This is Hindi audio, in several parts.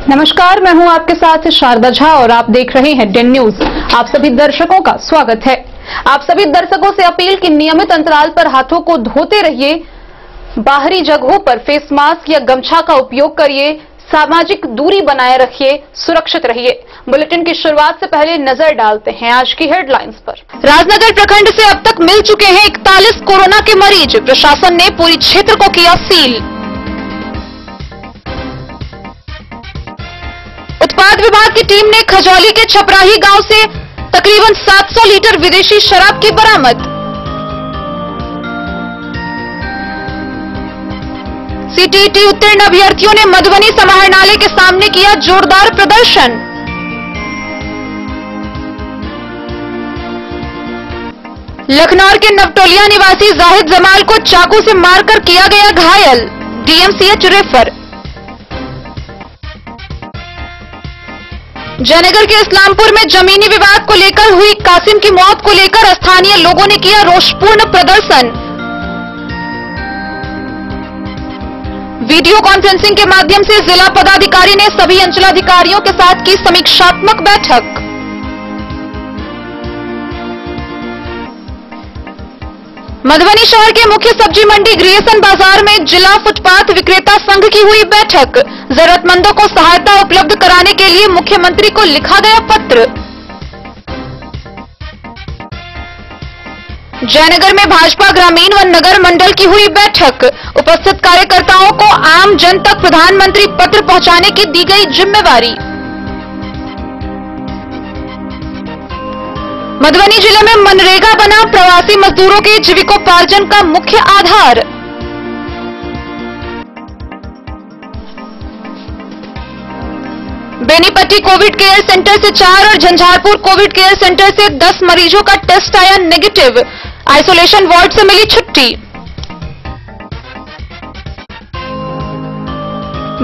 नमस्कार, मैं हूं आपके साथ शारदा झा और आप देख रहे हैं डेन न्यूज। आप सभी दर्शकों का स्वागत है। आप सभी दर्शकों से अपील कि नियमित अंतराल पर हाथों को धोते रहिए, बाहरी जगहों पर फेस मास्क या गमछा का उपयोग करिए, सामाजिक दूरी बनाए रखिए, सुरक्षित रहिए। बुलेटिन की शुरुआत से पहले नजर डालते हैं आज की हेडलाइंस पर। राजनगर प्रखंड से अब तक मिल चुके हैं 41 कोरोना के मरीज। प्रशासन ने पूरी क्षेत्र को किया सील। उत्पाद विभाग की टीम ने खजौली के छपराही गांव से तकरीबन 700 लीटर विदेशी शराब की बरामद। सीटीईटी उत्तीर्ण अभ्यर्थियों ने मधुबनी समाहरणालय के सामने किया जोरदार प्रदर्शन। लखनऊ के नवटोलिया निवासी जाहिद जमाल को चाकू से मारकर किया गया घायल, डीएमसीएच रेफर। जयनगर के इस्लामपुर में जमीनी विवाद को लेकर हुई कासिम की मौत को लेकर स्थानीय लोगों ने किया रोषपूर्ण प्रदर्शन। वीडियो कॉन्फ्रेंसिंग के माध्यम से जिला पदाधिकारी ने सभी अंचलाधिकारियों के साथ की समीक्षात्मक बैठक। मधुबनी शहर के मुख्य सब्जी मंडी ग्रियसन बाजार में जिला फुटपाथ विक्रेता संघ की हुई बैठक। जरूरतमंदों को सहायता उपलब्ध कराने के लिए मुख्यमंत्री को लिखा गया पत्र। जयनगर में भाजपा ग्रामीण व नगर मंडल की हुई बैठक। उपस्थित कार्यकर्ताओं को आम जन तक प्रधानमंत्री पत्र पहुंचाने की दी गई जिम्मेवारी। मधुबनी जिले में मनरेगा बना प्रवासी मजदूरों के जीविकोपार्जन का मुख्य आधार। बेनीपट्टी कोविड केयर सेंटर से 4 और झंझारपुर कोविड केयर सेंटर से 10 मरीजों का टेस्ट आया नेगेटिव। आइसोलेशन वार्ड से मिली छुट्टी।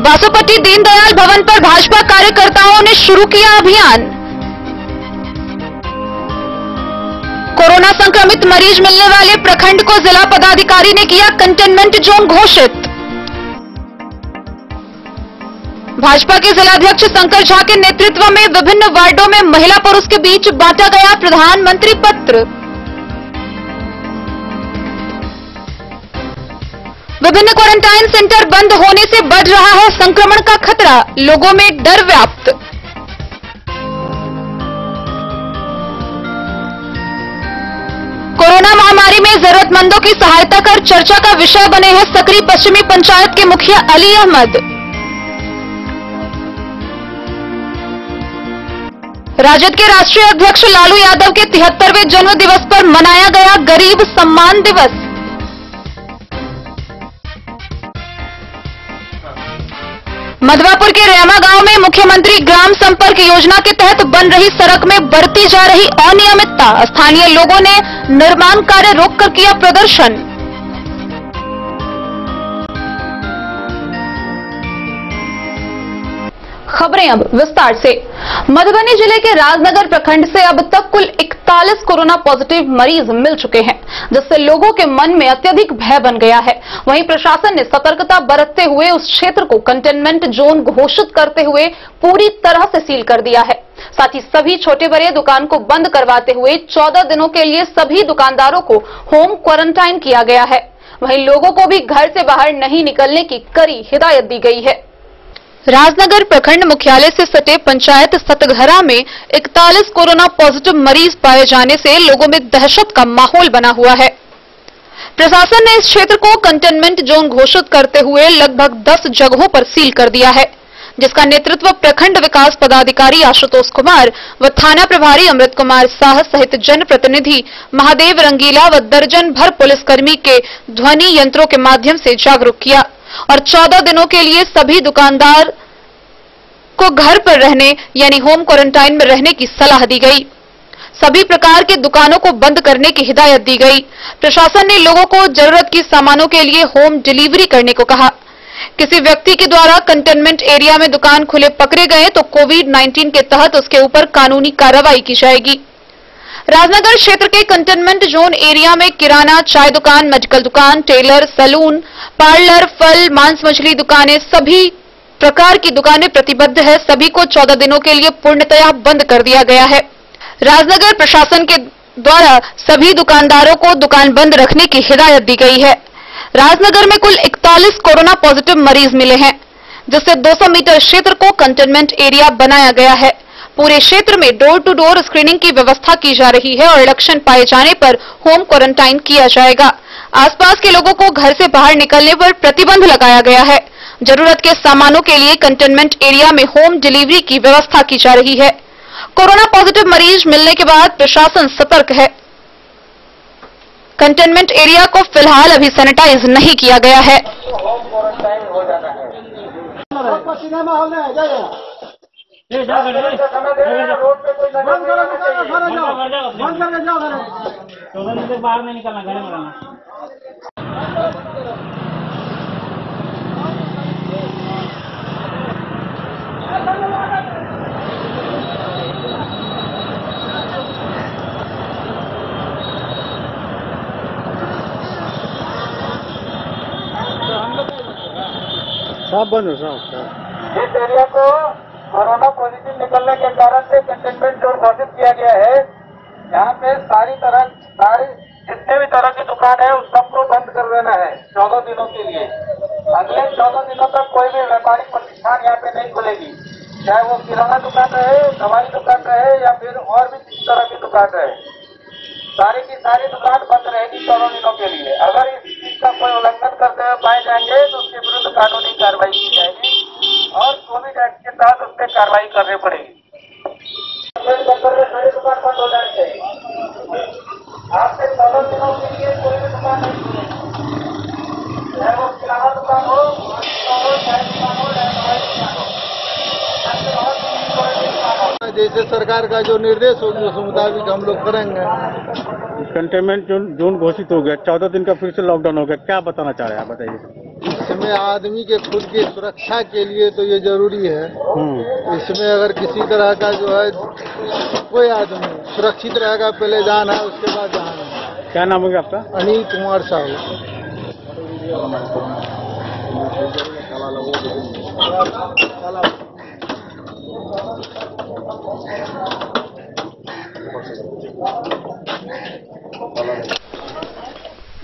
बासोपट्टी दीनदयाल भवन पर भाजपा कार्यकर्ताओं ने शुरू किया अभियान। कोरोना संक्रमित मरीज मिलने वाले प्रखंड को जिला पदाधिकारी ने किया कंटेनमेंट जोन घोषित। भाजपा के जिलाध्यक्ष शंकर झा के नेतृत्व में विभिन्न वार्डों में महिला पुरुष के बीच बांटा गया प्रधानमंत्री पत्र। विभिन्न क्वारंटाइन सेंटर बंद होने से बढ़ रहा है संक्रमण का खतरा, लोगों में डर व्याप्त। कोरोना महामारी में जरूरतमंदों की सहायता कर चर्चा का विषय बने हैं सकरी पश्चिमी पंचायत के मुखिया अली अहमद। राजद के राष्ट्रीय अध्यक्ष लालू यादव के 73वें जन्म दिवस पर मनाया गया गरीब सम्मान दिवस। मधवापुर के रेमा गांव में मुख्यमंत्री ग्राम संपर्क योजना के तहत बन रही सड़क में बरती जा रही अनियमितता। स्थानीय लोगों ने निर्माण कार्य रोककर किया प्रदर्शन। खबरें अब विस्तार से। मधुबनी जिले के राजनगर प्रखंड से अब तक कुल 41 कोरोना पॉजिटिव मरीज मिल चुके हैं, जिससे लोगों के मन में अत्यधिक भय बन गया है। वहीं प्रशासन ने सतर्कता बरतते हुए उस क्षेत्र को कंटेनमेंट जोन घोषित करते हुए पूरी तरह से सील कर दिया है। साथ ही सभी छोटे बड़े दुकान को बंद करवाते हुए 14 दिनों के लिए सभी दुकानदारों को होम क्वारंटाइन किया गया है। वहीं लोगों को भी घर से बाहर नहीं निकलने की कड़ी हिदायत दी गई है। राजनगर प्रखंड मुख्यालय से सटे पंचायत सतघरा में 41 कोरोना पॉजिटिव मरीज पाए जाने से लोगों में दहशत का माहौल बना हुआ है। प्रशासन ने इस क्षेत्र को कंटेनमेंट जोन घोषित करते हुए लगभग 10 जगहों पर सील कर दिया है, जिसका नेतृत्व प्रखंड विकास पदाधिकारी आशुतोष कुमार व थाना प्रभारी अमृत कुमार साह सहित जनप्रतिनिधि महादेव रंगीला व दर्जन भर पुलिसकर्मी के ध्वनि यंत्रों के माध्यम से जागरूक किया और 14 दिनों के लिए सभी दुकानदार को घर पर रहने यानी होम क्वारंटाइन में रहने की सलाह दी गई। सभी प्रकार की दुकानों को बंद करने की हिदायत दी गई। प्रशासन ने लोगों को जरूरत की सामानों के लिए होम डिलीवरी करने को कहा। किसी व्यक्ति के द्वारा कंटेनमेंट एरिया में दुकान खुले पकड़े गए तो कोविड-19 के तहत उसके ऊपर कानूनी कार्रवाई की जाएगी। राजनगर क्षेत्र के कंटेनमेंट जोन एरिया में किराना, चाय दुकान, मेडिकल दुकान, टेलर, सैलून, पार्लर, फल, मांस मछली दुकानें सभी प्रकार की दुकानें प्रतिबद्ध है, सभी को 14 दिनों के लिए पूर्णतया बंद कर दिया गया है। राजनगर प्रशासन के द्वारा सभी दुकानदारों को दुकान बंद रखने की हिदायत दी गई है। राजनगर में कुल 41 कोरोना पॉजिटिव मरीज मिले हैं, जिससे 200 मीटर क्षेत्र को कंटेनमेंट एरिया बनाया गया है। पूरे क्षेत्र में डोर टू डोर स्क्रीनिंग की व्यवस्था की जा रही है और लक्षण पाए जाने पर होम क्वारंटाइन किया जाएगा। आसपास के लोगों को घर से बाहर निकलने पर प्रतिबंध लगाया गया है। जरूरत के सामानों के लिए कंटेनमेंट एरिया में होम डिलीवरी की व्यवस्था की जा रही है। कोरोना पॉजिटिव मरीज मिलने के बाद प्रशासन सतर्क है। कंटेनमेंट एरिया को फिलहाल अभी सैनिटाइज नहीं किया गया है। बाहर नहीं निकलना, घर में रहना। सब बंद हो सब। इस एरिया को कोरोना पॉजिटिव निकलने के कारण से कंटेनमेंट जोन घोषित किया गया है। यहाँ पे सारी जितने भी तरह की दुकान है उस सबको बंद कर देना है 14 दिनों के लिए। अगले 14 दिनों तक कोई भी व्यापारिक प्रतिष्ठान यहाँ पे नहीं खुलेगी, चाहे वो किराना दुकान रहे, दवाई दुकान रहे या फिर और भी किसी तरह की दुकान रहे। सारी की सारी दुकान बंद रहेगी 14 दिनों के लिए। अगर इस चीज का कोई उल्लंघन करते हुए पाए जाएंगे तो उसके विरुद्ध कानूनी कार्रवाई की जाएगी और कोविड एक्ट के तहत उस पर कार्रवाई करनी पड़ेगी। सारी दुकान बंद हो जाएंगे। आपसे 14 दिनों के लिए कोई भी दुकान नहीं खुलेगी, चाहे वो किराना दुकान हो, चाय दुकान हो, चाहे दवाई दुकान हो। जैसे सरकार का जो निर्देश होगा उस मुताबिक हम लोग करेंगे। कंटेनमेंट जोन घोषित हो गया, 14 दिन का फिर से लॉकडाउन हो गया, क्या बताना चाह रहे हैं आप बताइए। इसमें आदमी के खुद की सुरक्षा के लिए तो ये जरूरी है। इसमें अगर किसी तरह का जो है कोई आदमी सुरक्षित रहेगा, पहले जाना है उसके बाद जाना है। क्या नाम होगा आपका? अनिल कुमार साहू।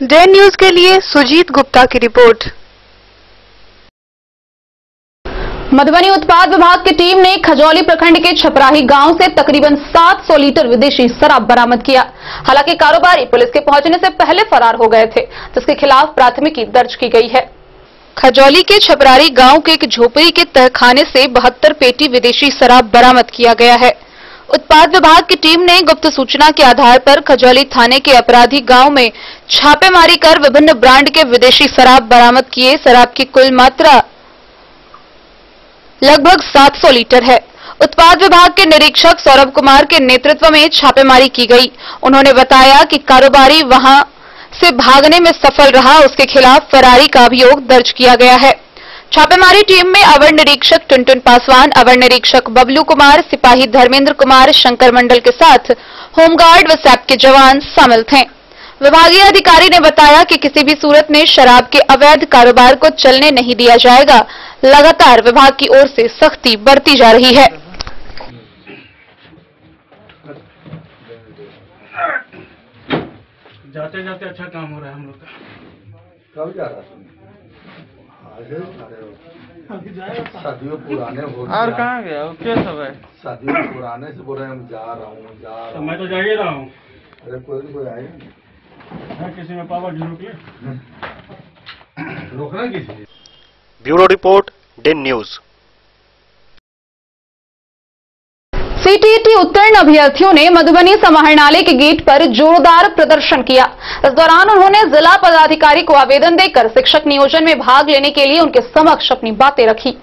डे न्यूज के लिए सुजीत गुप्ता की रिपोर्ट। मधुबनी उत्पाद विभाग की टीम ने खजौली प्रखंड के छपराही गांव से तकरीबन 700 लीटर विदेशी शराब बरामद किया। हालांकि कारोबारी पुलिस के पहुंचने से पहले फरार हो गए थे, जिसके खिलाफ प्राथमिकी दर्ज की गई है। खजौली के छपराही गांव के एक झोपड़ी के तहखाने से 72 पेटी विदेशी शराब बरामद किया गया है। उत्पाद विभाग की टीम ने गुप्त सूचना के आधार पर खजौली थाने के अपराधी गांव में छापेमारी कर विभिन्न ब्रांड के विदेशी शराब बरामद किए। शराब की कुल मात्रा लगभग 700 लीटर है। उत्पाद विभाग के निरीक्षक सौरभ कुमार के नेतृत्व में छापेमारी की गई। उन्होंने बताया कि कारोबारी वहां से भागने में सफल रहा, उसके खिलाफ फरारी का अभियोग दर्ज किया गया है। छापेमारी टीम में अवर निरीक्षक टुनटुन पासवान, अवर निरीक्षक बबलू कुमार, सिपाही धर्मेंद्र कुमार, शंकर मंडल के साथ होमगार्ड व सैप के जवान शामिल थे। विभागीय अधिकारी ने बताया कि किसी भी सूरत में शराब के अवैध कारोबार को चलने नहीं दिया जाएगा। लगातार विभाग की ओर से सख्ती बरती जा रही है। जाते जाते अच्छा काम हो रहा है हम लोग का। कब जा रहा है? शादियों पुराने हो और कहाँ गया वो? क्या सब है? शादियों पुराने से बोल रहे हम जा रहा हूँ तो मैं तो जा ही रहा हूँ। अरे कोई आएगा किसी में पावर झुक रोकना किसी। Bureau report day news. CTET उत्तीर्ण अभ्यर्थियों ने मधुबनी समाहरणालय के गेट पर जोरदार प्रदर्शन किया। इस दौरान उन्होंने जिला पदाधिकारी को आवेदन देकर शिक्षक नियोजन में भाग लेने के लिए उनके समक्ष अपनी बातें रखी।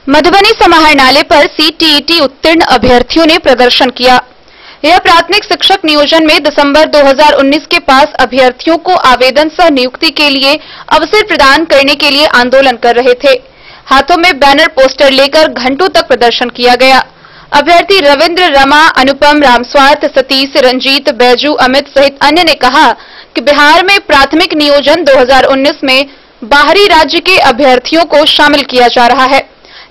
मधुबनी समाहरणालय पर सीटीईटी उत्तीर्ण अभ्यर्थियों ने प्रदर्शन किया। यह प्राथमिक शिक्षक नियोजन में दिसंबर 2019 के पास अभ्यर्थियों को आवेदन सह नियुक्ति के लिए अवसर प्रदान करने के लिए आंदोलन कर रहे थे। हाथों में बैनर पोस्टर लेकर घंटों तक प्रदर्शन किया गया। अभ्यर्थी रविंद्र, रमा, अनुपम, रामस्वार्थ, सतीश, रंजीत, बैजू, अमित सहित अन्य ने कहा कि बिहार में प्राथमिक नियोजन 2019 में बाहरी राज्य के अभ्यर्थियों को शामिल किया जा रहा है।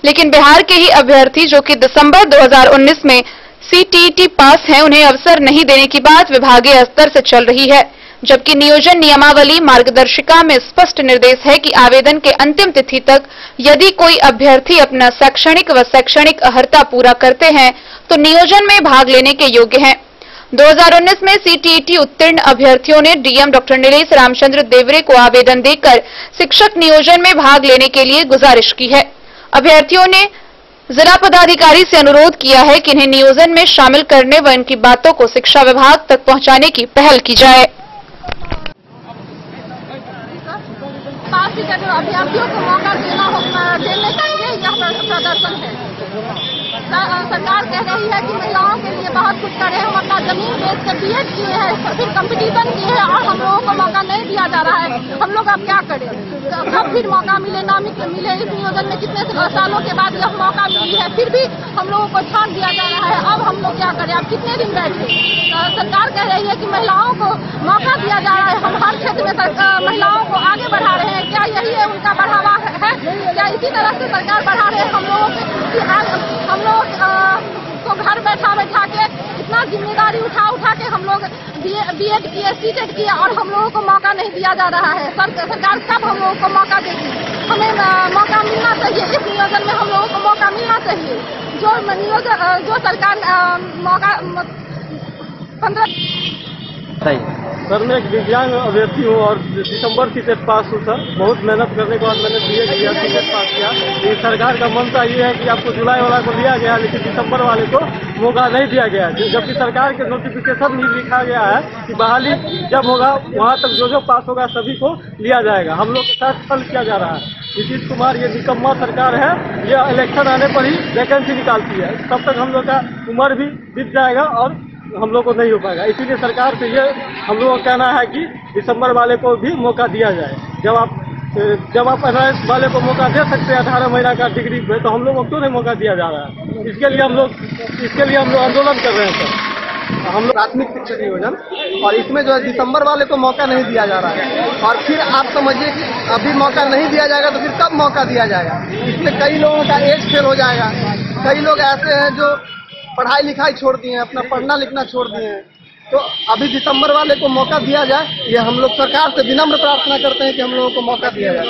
लेकिन बिहार के ही अभ्यर्थी जो कि दिसंबर 2019 में CTET पास हैं, उन्हें अवसर नहीं देने की बात विभागीय स्तर से चल रही है, जबकि नियोजन नियमावली मार्गदर्शिका में स्पष्ट निर्देश है कि आवेदन के अंतिम तिथि तक यदि कोई अभ्यर्थी अपना शैक्षणिक व शैक्षणिक अर्हता पूरा करते हैं तो नियोजन में भाग लेने के योग्य हैं। 2019 में CTET उत्तीर्ण अभ्यर्थियों ने DM डॉक्टर नीलेश रामचंद्र देवरे को आवेदन देकर शिक्षक नियोजन में भाग लेने के लिए गुजारिश की है। अभ्यर्थियों ने जिला पदाधिकारी से अनुरोध किया है कि इन्हें नियोजन में शामिल करने व इनकी बातों को शिक्षा विभाग तक पहुंचाने की पहल की जाए। अभ्यर्थियों को मौका देने का यह प्रदर्शन है। सरकार कह रही है कि महिलाओं के लिए बहुत कुछ कर रहे हैं, हम अपना जमीन बेच के BEd किए हैं, फिर कंपटीशन किए हैं और हम लोगों को मौका नहीं दिया जा रहा है। हम लोग अब क्या करें? कब फिर मौका मिले ना मिले, इस नियोजन में कितने सालों के बाद यह मौका मिली है, फिर भी हम लोगों को छाट दिया जा रहा है। अब हम लोग क्या करें? अब कितने दिन बैठे? सरकार कह रही है कि महिलाओं को मौका दिया जा रहा है, हम हर क्षेत्र में महिलाओं को आगे बढ़ा रहे हैं। क्या यही है उनका बढ़ावा है? क्या इसी तरह से सरकार बढ़ा रहे हैं? हम लोग को घर बैठा के इतना जिम्मेदारी उठा के हम लोग BEd किए, CTET किए और हम लोगों को मौका नहीं दिया जा रहा है। सरकार कब हम लोगों को मौका देगी? हमें मौका मिलना चाहिए। इस नियोजन में हम लोगों को मौका मिलना चाहिए। जो सरकार मौका 15 सर, मैं एक दिव्यांग अभ्यर्थी हूँ और दिसंबर CTET पास हूँ सर। बहुत मेहनत करने के बाद मैंने BEd किया, CTET पास किया। ये सरकार का मनसा ये है कि आपको जुलाई वाला को लिया गया, लेकिन दिसंबर वाले को मौका नहीं दिया गया, जबकि सरकार के नोटिफिकेशन में लिखा गया है कि बहाली जब होगा वहाँ तक जो पास होगा सभी को लिया जाएगा। हम लोग के साथ छल किया जा रहा है। नीतीश कुमार ये निकम्मा सरकार है, ये इलेक्शन आने पर ही वैकेंसी निकालती है, तब तक हम लोग का उम्र भी बीत जाएगा और हम लोग को नहीं हो पाएगा। इसीलिए सरकार से ये हम लोगों का कहना है कि दिसंबर वाले को भी मौका दिया जाए। जब आप 18 वाले को मौका दे सकते हैं 18 महीना का डिग्री पे, तो हम लोगों को क्यों नहीं मौका दिया जा रहा है? इसके लिए हम लोग आंदोलन कर रहे हैं सर। हम लोग प्राथमिक शिक्षक नियोजन, और इसमें जो है दिसंबर वाले को मौका नहीं दिया जा रहा है। और फिर आप समझिए कि अभी मौका नहीं दिया जाएगा तो फिर कब मौका दिया जाएगा? इसमें कई लोगों का एज फेल हो जाएगा। कई लोग ऐसे हैं जो पढ़ाई लिखाई छोड़ दिए हैं, अपना पढ़ना लिखना छोड़ दिए हैं। तो अभी दिसंबर वाले को मौका दिया जाए, ये हम लोग सरकार से विनम्र प्रार्थना करते हैं कि हम लोगों को मौका दिया जाए।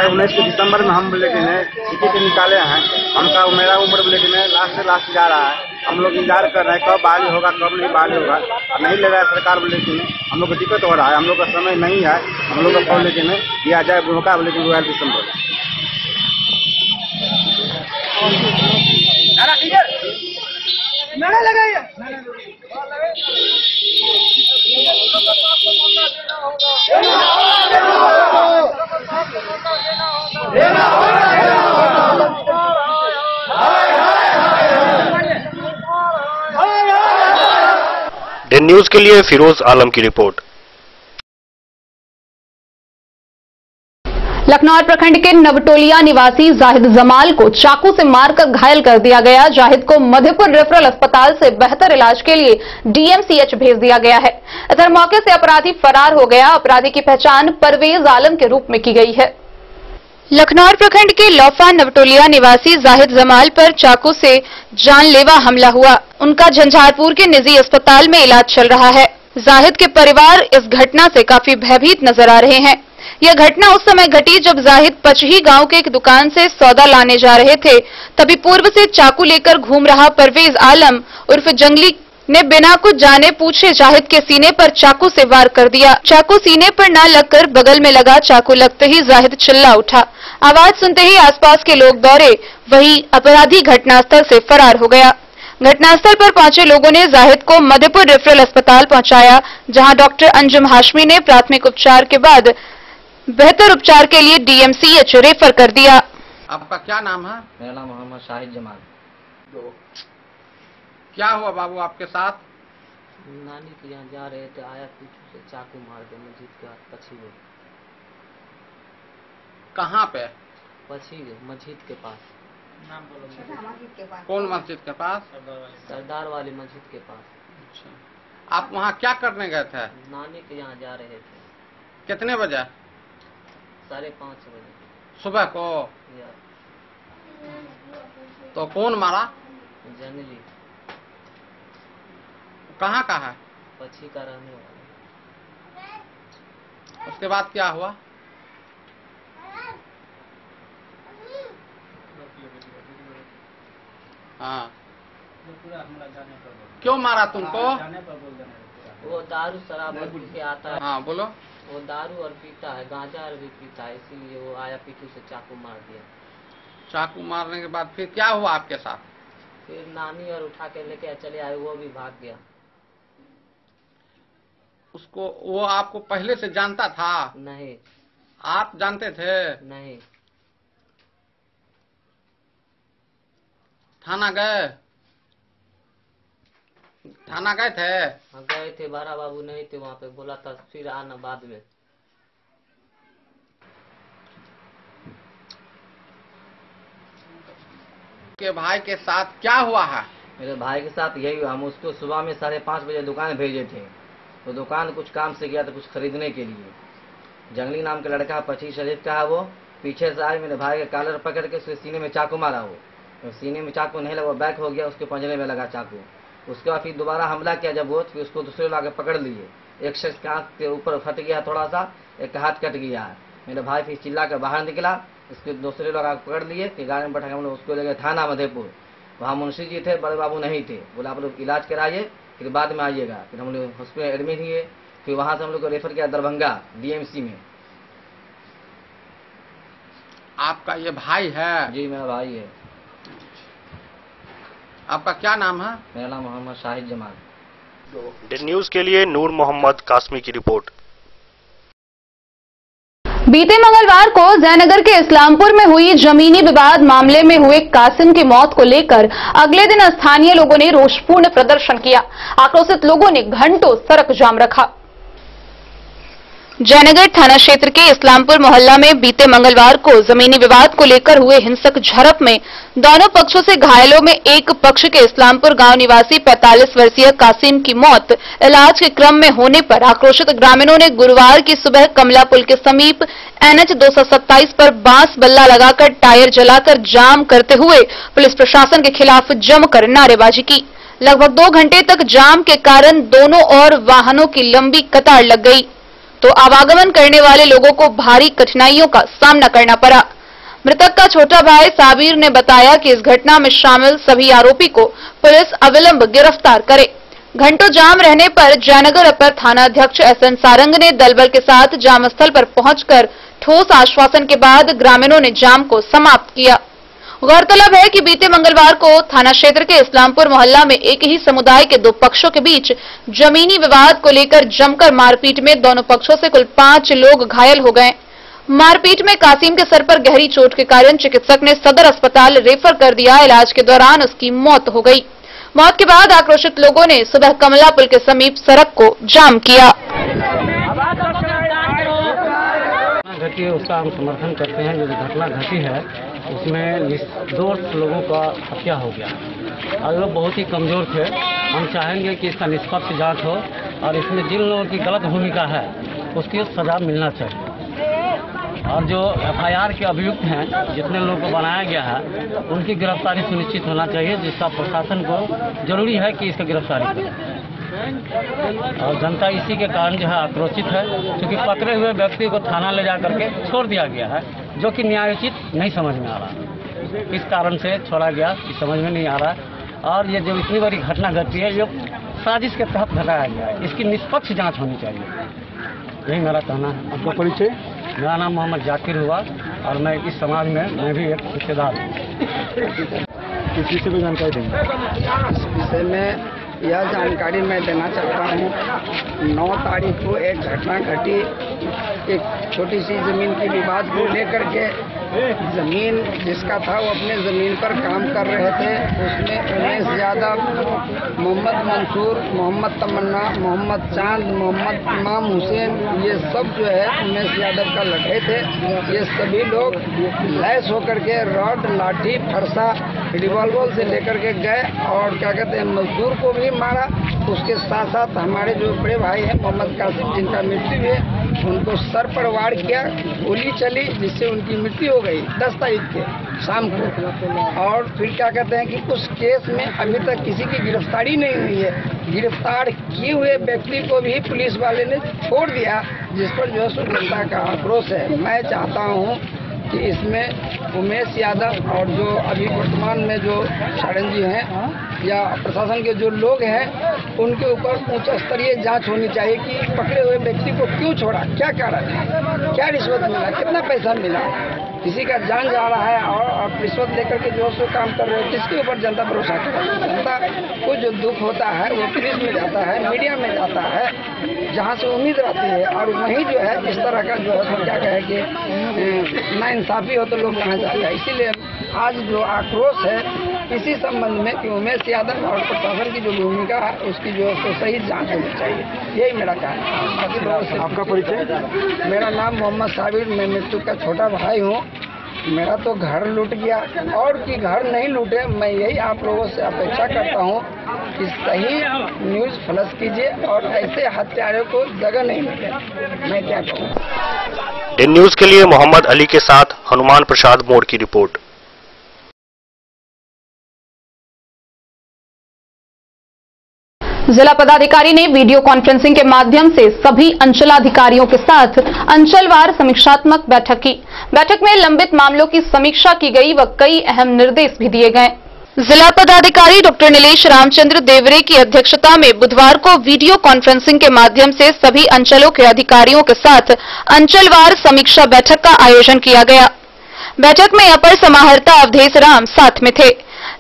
19 दिसंबर में हम लेकिन टिकट निकाले हैं। हमका मेरा उम्र लेकिन लास्ट से लास्ट जा रहा है। हम लोग इंतजार कर रहे हैं कब बहाली होगा, कब नहीं बहाली होगा। नहीं ले रहा है सरकार, लेकिन हम लोग को दिक्कत हो रहा है। हम लोग का समय नहीं है, हम लोग को लेकिन दिया जाए मौका, लेकिन वो है दिसंबर। डेन न्यूज के लिए फिरोज आलम की रिपोर्ट। लखनौर प्रखंड के नवटोलिया निवासी जाहिद जमाल को चाकू से मारकर घायल कर दिया गया। जाहिद को मधेपुर रेफरल अस्पताल से बेहतर इलाज के लिए DMCH भेज दिया गया है। इधर मौके से अपराधी फरार हो गया। अपराधी की पहचान परवेज आलम के रूप में की गई है। लखनौर प्रखंड के लौफा नवटोलिया निवासी जाहिद जमाल पर चाकू से जानलेवा हमला हुआ। उनका झंझारपुर के निजी अस्पताल में इलाज चल रहा है। जाहिद के परिवार इस घटना से काफी भयभीत नजर आ रहे हैं। यह घटना उस समय घटी जब जाहिद पचही गांव के एक दुकान से सौदा लाने जा रहे थे। तभी पूर्व से चाकू लेकर घूम रहा परवेज आलम उर्फ जंगली ने बिना कुछ जाने पूछे जाहिद के सीने पर चाकू से वार कर दिया। चाकू सीने पर न लगकर बगल में लगा। चाकू लगते ही जाहिद चिल्ला उठा। आवाज सुनते ही आसपास के लोग दौड़े। वहीं अपराधी घटनास्थल से फरार हो गया। घटनास्थल पर पहुंचे लोगों ने जाहिद को मधेपुर रेफरल अस्पताल पहुंचाया, जहां डॉक्टर अंजुम हाशमी ने प्राथमिक उपचार के बाद बेहतर उपचार के लिए DMCH रेफर कर दिया। आपका क्या नाम है? मेरा नाम मोहम्मद शाहिद जमाल। क्या हुआ बाबू आपके साथ? नानी के यहाँ जा रहे थे, आया पीछे से चाकू मार के मस्जिद के पछी में। कहाँ पे? पछी मस्जिद के पास। नाम बोलो। कौन मस्जिद के पास? सरदार वाली मस्जिद के पास। अच्छा, आप वहाँ क्या करने गए थे? नानी के यहाँ जा रहे थे। कितने बजे? 5:30 बजे सुबह को। तो कौन मारा? जनली कहाँ का है? पक्षी का रहने वाला। उसके बाद क्या हुआ? हाँ, क्यों मारा तुमको? वो दारू शराब के आता है। हाँ बोलो। वो दारू और पीता है, गांजा और भी पीता है, इसीलिए वो आया पीछू से चाकू मार दिया। चाकू मारने के बाद फिर क्या हुआ आपके साथ? फिर नानी और उठा के लेके चले आए, वो भी भाग गया। उसको वो आपको पहले से जानता था? नहीं। आप जानते थे? नहीं। थाना गए? थाना गए थे? हाँ गए थे, बारा बाबू नहीं थे वहाँ पे, बोला था फिर आना बाद में। के भाई के साथ क्या हुआ है? मेरे भाई के साथ यही हुआ। हम उसको सुबह में 5:30 बजे दुकान भेजे थे, तो दुकान कुछ काम से गया था, कुछ खरीदने के लिए। जंगली नाम का लड़का 25 शरीफ का है, वो पीछे से आए, मेरे भाई के कॉलर पकड़ के उसके सीने में चाकू मारा। वो सीने में चाकू नहीं लगा, बैक हो गया, उसके पंजरे में लगा चाकू। उसके बाद फिर दोबारा हमला किया जब वो, फिर उसको दूसरे लोग पकड़ लिए। एक शख्स का आँख के ऊपर फट गया थोड़ा सा, एक हाथ कट गया है। मेरे भाई फिर चिल्ला कर बाहर निकला, इसके दूसरे लोग पकड़ लिए, फिर गाड़ी में बैठा के हम लोग उसको ले गए थाना मधेपुर। वहाँ मुंशी जी थे, बड़े बाबू नहीं थे, बोला आप लोग इलाज कराइए फिर बाद में आइएगा। फिर हम लोग हॉस्पिटल एडमिट हुए, फिर वहाँ से हम लोग को रेफर किया दरभंगा DMC में। आपका ये भाई है? जी मेरा भाई है। आपका क्या नाम है? मेरा नाम मोहम्मद शाहिद जमाल। दिन न्यूज के लिए नूर मोहम्मद कासमी की रिपोर्ट। बीते मंगलवार को जयनगर के इस्लामपुर में हुई जमीनी विवाद मामले में हुए कासिम की मौत को लेकर अगले दिन स्थानीय लोगों ने रोषपूर्ण प्रदर्शन किया। आक्रोशित लोगों ने घंटों सड़क जाम रखा। जयनगर थाना क्षेत्र के इस्लामपुर मोहल्ला में बीते मंगलवार को जमीनी विवाद को लेकर हुए हिंसक झड़प में दोनों पक्षों से घायलों में एक पक्ष के इस्लामपुर गांव निवासी 45 वर्षीय कासिम की मौत इलाज के क्रम में होने पर आक्रोशित ग्रामीणों ने गुरुवार की सुबह कमला पुल के समीप NH 227 पर बांस बल्ला लगाकर टायर जलाकर जाम करते हुए पुलिस प्रशासन के खिलाफ जमकर नारेबाजी की। लगभग 2 घंटे तक जाम के कारण दोनों ओर वाहनों की लंबी कतार लग गई, तो आवागमन करने वाले लोगों को भारी कठिनाइयों का सामना करना पड़ा। मृतक का छोटा भाई साबिर ने बताया कि इस घटना में शामिल सभी आरोपी को पुलिस अविलंब गिरफ्तार करे। घंटों जाम रहने पर जयनगर अपर थाना अध्यक्ष SN सारंग ने दलबल के साथ जाम स्थल पर पहुंचकर ठोस आश्वासन के बाद ग्रामीणों ने जाम को समाप्त किया। गौरतलब है कि बीते मंगलवार को थाना क्षेत्र के इस्लामपुर मोहल्ला में एक ही समुदाय के 2 पक्षों के बीच जमीनी विवाद को लेकर जमकर मारपीट में दोनों पक्षों से कुल 5 लोग घायल हो गए। मारपीट में कासिम के सर पर गहरी चोट के कारण चिकित्सक ने सदर अस्पताल रेफर कर दिया। इलाज के दौरान उसकी मौत हो गई। मौत के बाद आक्रोशित लोगों ने सुबह कमला पुल के समीप सड़क को जाम किया। घटी है उसका हम समर्थन करते हैं। जो घटना घटी है उसमें निर्दोष लोगों का हत्या हो गया और वो बहुत ही कमजोर थे। हम चाहेंगे कि इसका निष्पक्ष जांच हो और इसमें जिन लोगों की गलत भूमिका है उसकी सजा मिलना चाहिए। और जो FIR के अभियुक्त हैं, जितने लोगों को बनाया गया है, उनकी गिरफ्तारी सुनिश्चित होना चाहिए, जिसका प्रशासन को जरूरी है कि इसका गिरफ्तारी करें। और जनता इसी के कारण जो है आक्रोशित है, क्योंकि पकड़े हुए व्यक्ति को थाना ले जा करके छोड़ दिया गया है, जो कि न्यायोचित नहीं समझ में आ रहा। किस कारण से छोड़ा गया कि समझ में नहीं आ रहा। और ये जो इतनी बड़ी घटना घटी है, ये साजिश के तहत घटाया गया है। इसकी निष्पक्ष जांच होनी चाहिए, यही मेरा कहना है। आपका परिचय? मेरा नाम मोहम्मद जाकिर हुआ और मैं इस समाज में मैं भी एक हिस्सेदार हूँ। किस विषय में जानकारी देंगे? इस विषय में यह जानकारी मैं देना चाहता हूँ। 9 तारीख को एक घटना घटी, एक छोटी सी जमीन के विवाद को लेकर के। जमीन जिसका था वो अपने जमीन पर काम कर रहे थे। उसमें उमेश यादव, मोहम्मद मंसूर, मोहम्मद तमन्ना, मोहम्मद चांद, मोहम्मद इमाम हुसैन, ये सब जो है उमेश यादव का लड़के थे। ये सभी लोग लैस होकर के रॉड, लाठी, फरसा, रिवॉल्वर से लेकर के गए और क्या कहते हैं मजदूर को भी मारा। उसके साथ साथ हमारे जो बड़े भाई हैं मोहम्मद कासिम, जिनका मृत्यु है, उनको सर पर वार किया, गोली चली, जिससे उनकी मृत्यु हो गई 10 तारीख के शाम को। और फिर क्या कहते हैं कि उस केस में अभी तक किसी की गिरफ्तारी नहीं हुई है। गिरफ्तार किए हुए व्यक्ति को भी पुलिस वाले ने छोड़ दिया, जिस पर जो है जनता का आक्रोश है। मैं चाहता हूँ कि इसमें उमेश यादव और जो अभी वर्तमान में जो साड़न जी हैं या प्रशासन के जो लोग हैं, उनके ऊपर उच्च स्तरीय जांच होनी चाहिए कि पकड़े हुए व्यक्ति को क्यों छोड़ा, क्या कारण है, क्या रिश्वत मिला, कितना पैसा मिला, किसी का जान जा रहा है और रिश्वत लेकर के जो सो काम कर रहे हो, किसके ऊपर जनता भरोसा करे। जनता को जो दुख होता है वो प्रेस में जाता है, मीडिया में जाता है, जहाँ से उम्मीद रहती है, और वहीं जो है इस तरह का जो है क्या कहे कि नाइंसाफी हो तो लोग कहाँ जाएगा। इसीलिए आज जो आक्रोश है इसी संबंध में कि उमेश यादव और प्रशासन की जो भूमिका है उसकी जो है सही जांच होनी चाहिए, यही मेरा कहना है। आपका परिचय? मेरा नाम मोहम्मद साबिर, मैं मृत्यु का छोटा भाई हूँ। मेरा तो घर लूट गया और कि घर नहीं लूटे, मैं यही आप लोगों से अपेक्षा करता हूँ कि सही न्यूज़ फ्लश कीजिए और ऐसे हत्यारों को जगह नहीं मिले। मैं क्या कहूँ। दिन न्यूज के लिए मोहम्मद अली के साथ हनुमान प्रसाद मोड़ की रिपोर्ट। जिला पदाधिकारी ने वीडियो कॉन्फ्रेंसिंग के माध्यम से सभी अंचलाधिकारियों के साथ अंचलवार समीक्षात्मक बैठक की। बैठक में लंबित मामलों की समीक्षा की गई व कई अहम निर्देश भी दिए गए। जिला पदाधिकारी डॉक्टर नीलेश रामचंद्र देवरे की अध्यक्षता में बुधवार को वीडियो कॉन्फ्रेंसिंग के माध्यम से सभी अंचलों के अधिकारियों के साथ अंचलवार समीक्षा बैठक का आयोजन किया गया। बैठक में अपर समाहर्ता अवधेश राम साथ में थे।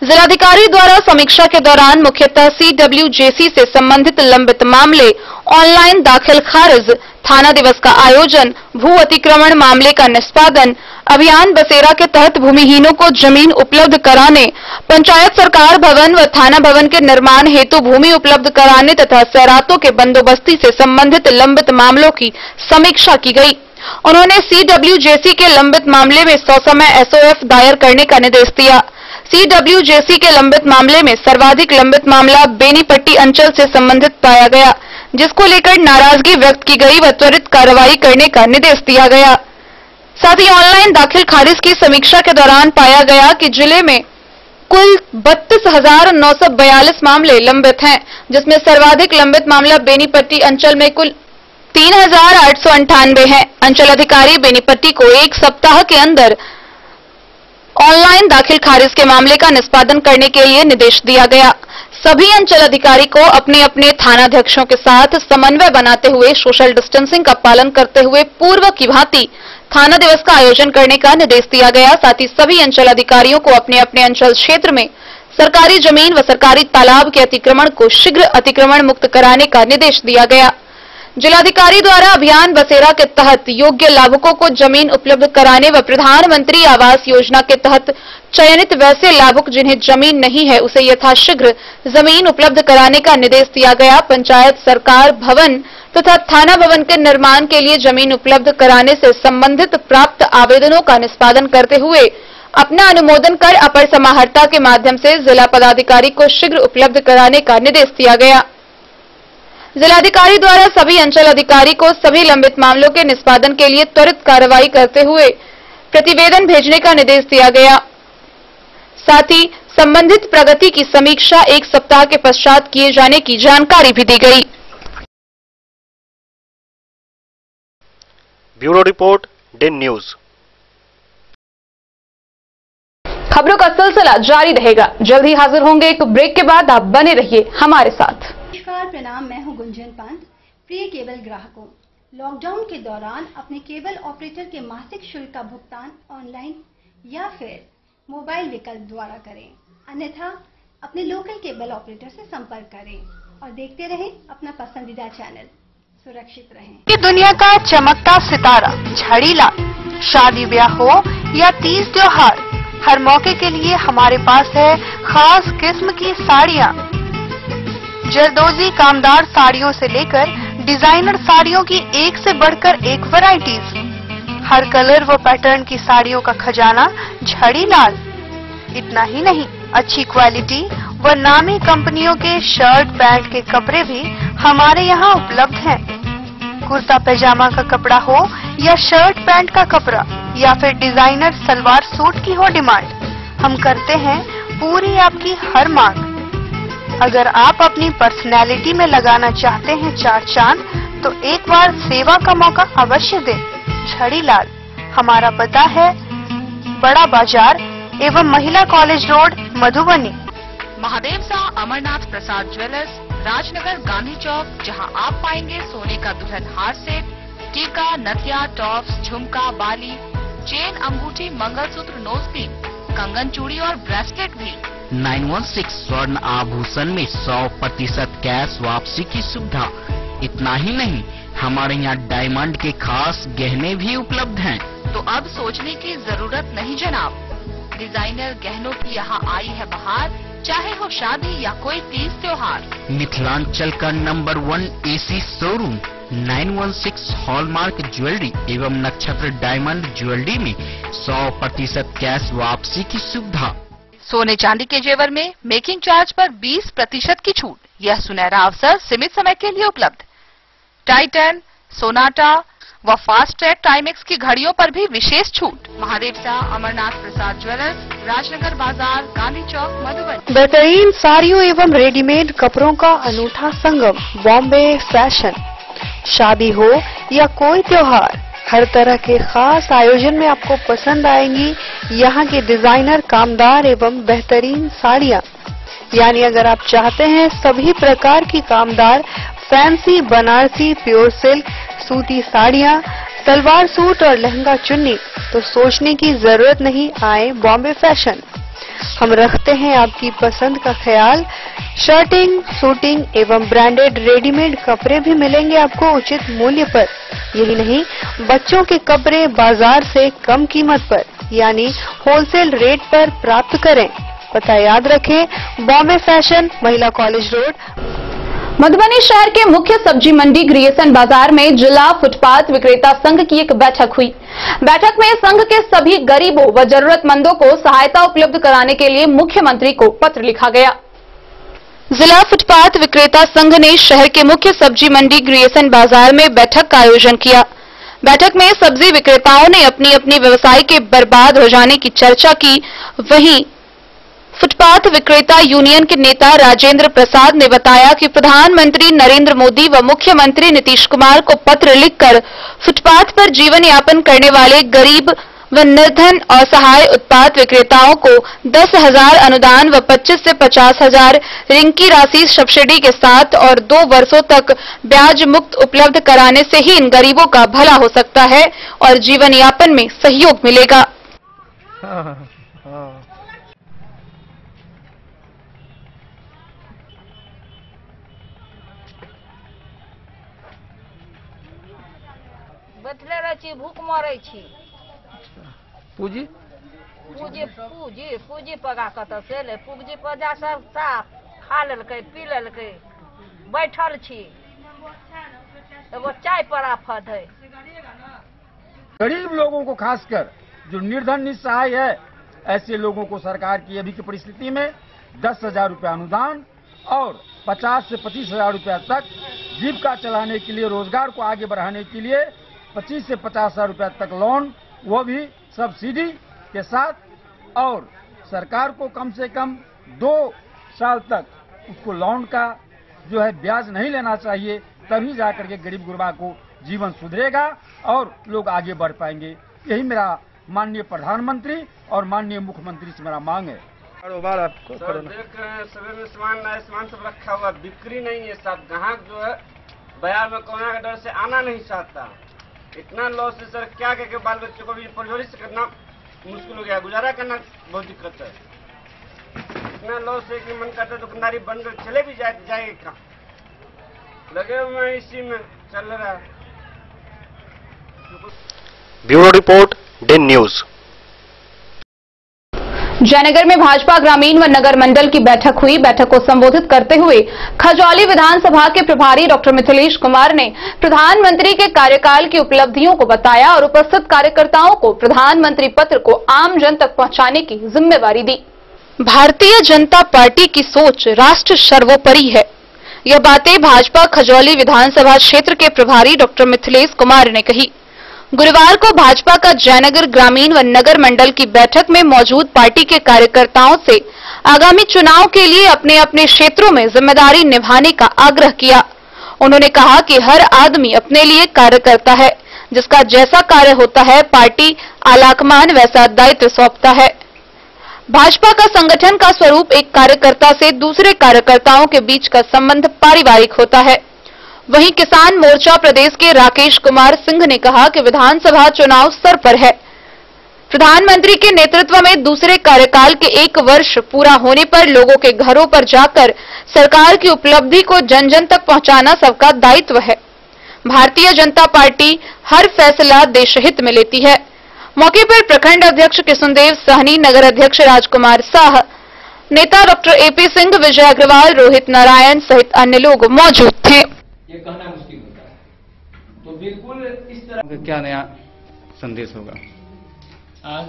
जिलाधिकारी द्वारा समीक्षा के दौरान मुख्यतः CWJC से संबंधित लंबित मामले, ऑनलाइन दाखिल खारिज, थाना दिवस का आयोजन, भू अतिक्रमण मामले का निष्पादन, अभियान बसेरा के तहत भूमिहीनों को जमीन उपलब्ध कराने, पंचायत सरकार भवन व थाना भवन के निर्माण हेतु भूमि उपलब्ध कराने तथा सैरातों के बंदोबस्ती से संबंधित लंबित मामलों की समीक्षा की गई। उन्होंने CWJC के लंबित मामले में ससमय SOF दायर करने का निर्देश दिया। CWJC के लंबित मामले में सर्वाधिक लंबित मामला बेनीपट्टी अंचल से संबंधित पाया गया, जिसको लेकर नाराजगी व्यक्त की गई व त्वरित कार्रवाई करने का निर्देश दिया गया। साथ ही ऑनलाइन दाखिल खारिज की समीक्षा के दौरान पाया गया कि जिले में कुल 32,942 मामले लंबित हैं, जिसमें सर्वाधिक लंबित मामला बेनीपट्टी अंचल में कुल 3,898 है। अंचल अधिकारी बेनीपट्टी को 1 सप्ताह के अंदर ऑनलाइन दाखिल खारिज के मामले का निष्पादन करने के लिए निर्देश दिया गया। सभी अंचल अधिकारी को अपने अपने थानाध्यक्षों के साथ समन्वय बनाते हुए सोशल डिस्टेंसिंग का पालन करते हुए पूर्व की भांति थाना दिवस का आयोजन करने का निर्देश दिया गया। साथ ही सभी अंचल अधिकारियों को अपने अपने अंचल क्षेत्र में सरकारी जमीन व सरकारी तालाब के अतिक्रमण को शीघ्र अतिक्रमण मुक्त कराने का निर्देश दिया गया। जिलाधिकारी द्वारा अभियान बसेरा के तहत योग्य लाभुकों को जमीन उपलब्ध कराने व प्रधानमंत्री आवास योजना के तहत चयनित वैसे लाभुक जिन्हें जमीन नहीं है उसे यथाशीघ्र जमीन उपलब्ध कराने का निर्देश दिया गया। पंचायत सरकार भवन तथा थाना भवन के निर्माण के लिए जमीन उपलब्ध कराने से संबंधित प्राप्त आवेदनों का निष्पादन करते हुए अपना अनुमोदन कर अपर समाहर्ता के माध्यम से जिला पदाधिकारी को शीघ्र उपलब्ध कराने का निर्देश दिया गया। जिलाधिकारी द्वारा सभी अंचल अधिकारी को सभी लंबित मामलों के निष्पादन के लिए त्वरित कार्रवाई करते हुए प्रतिवेदन भेजने का निर्देश दिया गया। साथ ही संबंधित प्रगति की समीक्षा 1 सप्ताह के पश्चात किए जाने की जानकारी भी दी गई। ब्यूरो रिपोर्ट, दिन न्यूज। खबरों का सिलसिला जारी रहेगा। जल्द ही हाजिर होंगे एक ब्रेक के बाद। आप बने रहिए हमारे साथ। नमस्कार, प्रणाम। मैं हूं गुंजन पंत। प्रिय केबल ग्राहकों, लॉकडाउन के दौरान अपने केबल ऑपरेटर के मासिक शुल्क का भुगतान ऑनलाइन या फिर मोबाइल विकल्प द्वारा करें, अन्यथा अपने लोकल केबल ऑपरेटर से संपर्क करें और देखते रहें अपना पसंदीदा चैनल। सुरक्षित रहें। ये दुनिया का चमकता सितारा झाड़ीलाल, शादी ब्याह हो या तीज त्योहार, हर मौके के लिए हमारे पास है खास किस्म की साड़ियाँ। जरदोजी कामदार साड़ियों से लेकर डिजाइनर साड़ियों की एक से बढ़कर एक वैरायटीज, हर कलर व पैटर्न की साड़ियों का खजाना झाड़ीलाल। इतना ही नहीं, अच्छी क्वालिटी व नामी कंपनियों के शर्ट पैंट के कपड़े भी हमारे यहाँ उपलब्ध हैं। कुर्ता पैजामा का कपड़ा हो या शर्ट पैंट का कपड़ा या फिर डिजाइनर सलवार सूट की हो डिमांड, हम करते हैं पूरी आपकी हर मांग। अगर आप अपनी पर्सनैलिटी में लगाना चाहते हैं चार चांद तो एक बार सेवा का मौका अवश्य दें। छड़ीलाल, हमारा पता है बड़ा बाजार एवं महिला कॉलेज रोड, मधुबनी। महादेव शाह अमरनाथ प्रसाद ज्वेलर्स, राजनगर, गांधी चौक, जहां आप पाएंगे सोने का दुल्हन हार सेट, टीका, नथिया, टॉप्स, झुमका, बाली, चेन, अंगूठी, मंगलसूत्र, नोजपिन, कंगन, चूड़ी और ब्रेसलेट भी। 916 स्वर्ण आभूषण में 100% कैश वापसी की सुविधा। इतना ही नहीं, हमारे यहाँ डायमंड के खास गहने भी उपलब्ध हैं। तो अब सोचने की जरूरत नहीं जनाब, डिजाइनर गहनों की यहाँ आई है बहार, चाहे हो शादी या कोई तीज त्योहार। मिथिलांचल का number 1 AC showroom 916 hallmark jewellery एवं नक्षत्र डायमंड ज्वेलरी में 100% कैश वापसी की सुविधा। सोने चांदी के जेवर में मेकिंग चार्ज पर 20% की छूट। यह सुनहरा अवसर सीमित समय के लिए उपलब्ध। टाइटन, सोनाटा व फास्ट ट्रैक टाइमेक्स की घड़ियों पर भी विशेष छूट। महादेव शाह अमरनाथ प्रसाद ज्वेलर्स, राजनगर बाजार, गांधी चौक, मधुबनी। बेहतरीन साड़ियों एवं रेडीमेड कपड़ों का अनूठा संगम, बॉम्बे फैशन। शादी हो या कोई त्योहार, हर तरह के खास आयोजन में आपको पसंद आएंगी यहाँ के डिजाइनर, कामदार एवं बेहतरीन साड़ियाँ। यानी अगर आप चाहते हैं सभी प्रकार की कामदार, फैंसी, बनारसी, प्योर सिल्क, सूती साड़ियाँ, सलवार सूट और लहंगा चुन्नी, तो सोचने की जरूरत नहीं, आए बॉम्बे फैशन। हम रखते हैं आपकी पसंद का ख्याल। शर्टिंग, सूटिंग एवं ब्रांडेड रेडीमेड कपड़े भी मिलेंगे आपको उचित मूल्य पर। यही नहीं, बच्चों के कपड़े बाजार से कम कीमत पर यानी होलसेल रेट पर प्राप्त करें। पता याद रखें, बॉम्बे फैशन, महिला कॉलेज रोड। मधुबनी शहर के मुख्य सब्जी मंडी ग्रिएसन बाजार में जिला फुटपाथ विक्रेता संघ की एक बैठक हुई। बैठक में संघ के सभी गरीबों व जरूरतमंदों को सहायता उपलब्ध कराने के लिए मुख्यमंत्री को पत्र लिखा गया। जिला फुटपाथ विक्रेता संघ ने शहर के मुख्य सब्जी मंडी ग्रिएसन बाजार में बैठक का आयोजन किया। बैठक में सब्जी विक्रेताओं ने अपनी अपनी व्यवसाय के बर्बाद हो जाने की चर्चा की। वहीं फुटपाथ विक्रेता यूनियन के नेता राजेंद्र प्रसाद ने बताया कि प्रधानमंत्री नरेंद्र मोदी व मुख्यमंत्री नीतीश कुमार को पत्र लिखकर फुटपाथ पर जीवन यापन करने वाले गरीब व निर्धन असहाय उत्पाद विक्रेताओं को 10,000 अनुदान व 25 से 50,000 ऋण की राशि सब्सिडी के साथ और 2 वर्षों तक ब्याज मुक्त उपलब्ध कराने से ही इन गरीबों का भला हो सकता है और जीवन यापन में सहयोग मिलेगा। बैठले रहे छी, भूख मरे छी। पूजी पूजी पूजी पूजी पगा कत से ले, पूजी पजा सब साफ खा लेलकै, पी लेलकै, बैठल छी। एगो चाय पर आफत है। गरीब लोगों को खासकर जो निर्धन निस्सहाय है, ऐसे लोगों को सरकार की अभी की परिस्थिति में 10,000 रुपया अनुदान और 50 से 25,000 रुपया तक जीविका चलाने के लिए, रोजगार को आगे बढ़ाने के लिए 25 से 50,000 रुपया तक लोन, वो भी सब्सिडी के साथ, और सरकार को कम से कम 2 साल तक उसको लोन का जो है ब्याज नहीं लेना चाहिए, तभी जाकर के गरीब गुरबा को जीवन सुधरेगा और लोग आगे बढ़ पाएंगे। यही मेरा माननीय प्रधानमंत्री और माननीय मुख्यमंत्री से मेरा मांग है। सर देख रहे हैं सभी में सामान सब रखा हुआ, बिक्री नहीं है। सब ग्राहक जो है बाजार में कोरोना के डर से आना नहीं चाहता। इतना लॉस है सर, क्या के बाल बच्चों को भी परवरिश करना मुश्किल हो गया, गुजारा करना बहुत दिक्कत है। इतना लॉस है कि मन करता है दुकानदारी बंद कर चले भी जाएगी कहाँ। लगे हुए हैं इसी में चल रहा है। Bureau report, Den news. Jaynagar में भाजपा ग्रामीण व नगर मंडल की बैठक हुई। बैठक को संबोधित करते हुए खजौली विधानसभा के प्रभारी डॉक्टर मिथिलेश कुमार ने प्रधानमंत्री के कार्यकाल की उपलब्धियों को बताया और उपस्थित कार्यकर्ताओं को प्रधानमंत्री पत्र को आम जन तक पहुंचाने की जिम्मेवारी दी। भारतीय जनता पार्टी की सोच राष्ट्र सर्वोपरि है। यह बातें भाजपा खजौली विधानसभा क्षेत्र के प्रभारी डॉक्टर मिथिलेश कुमार ने कही। गुरुवार को भाजपा का जयनगर ग्रामीण व नगर मंडल की बैठक में मौजूद पार्टी के कार्यकर्ताओं से आगामी चुनाव के लिए अपने अपने क्षेत्रों में जिम्मेदारी निभाने का आग्रह किया। उन्होंने कहा कि हर आदमी अपने लिए कार्य करता है, जिसका जैसा कार्य होता है पार्टी आलाकमान वैसा दायित्व सौंपता है। भाजपा का संगठन का स्वरूप एक कार्यकर्ता से दूसरे कार्यकर्ताओं के बीच का संबंध पारिवारिक होता है। वहीं किसान मोर्चा प्रदेश के राकेश कुमार सिंह ने कहा कि विधानसभा चुनाव सर पर है। प्रधानमंत्री के नेतृत्व में दूसरे कार्यकाल के 1 वर्ष पूरा होने पर लोगों के घरों पर जाकर सरकार की उपलब्धि को जन जन तक पहुंचाना सबका दायित्व है। भारतीय जनता पार्टी हर फैसला देशहित में लेती है। मौके पर प्रखंड अध्यक्ष किशुनदेव सहनी, नगर अध्यक्ष राजकुमार साह, नेता डॉक्टर एपी सिंह, विजय अग्रवाल, रोहित नारायण सहित अन्य लोग मौजूद थे। ये कहना मुश्किल होता है, तो बिल्कुल इस तरह क्या नया संदेश होगा? आज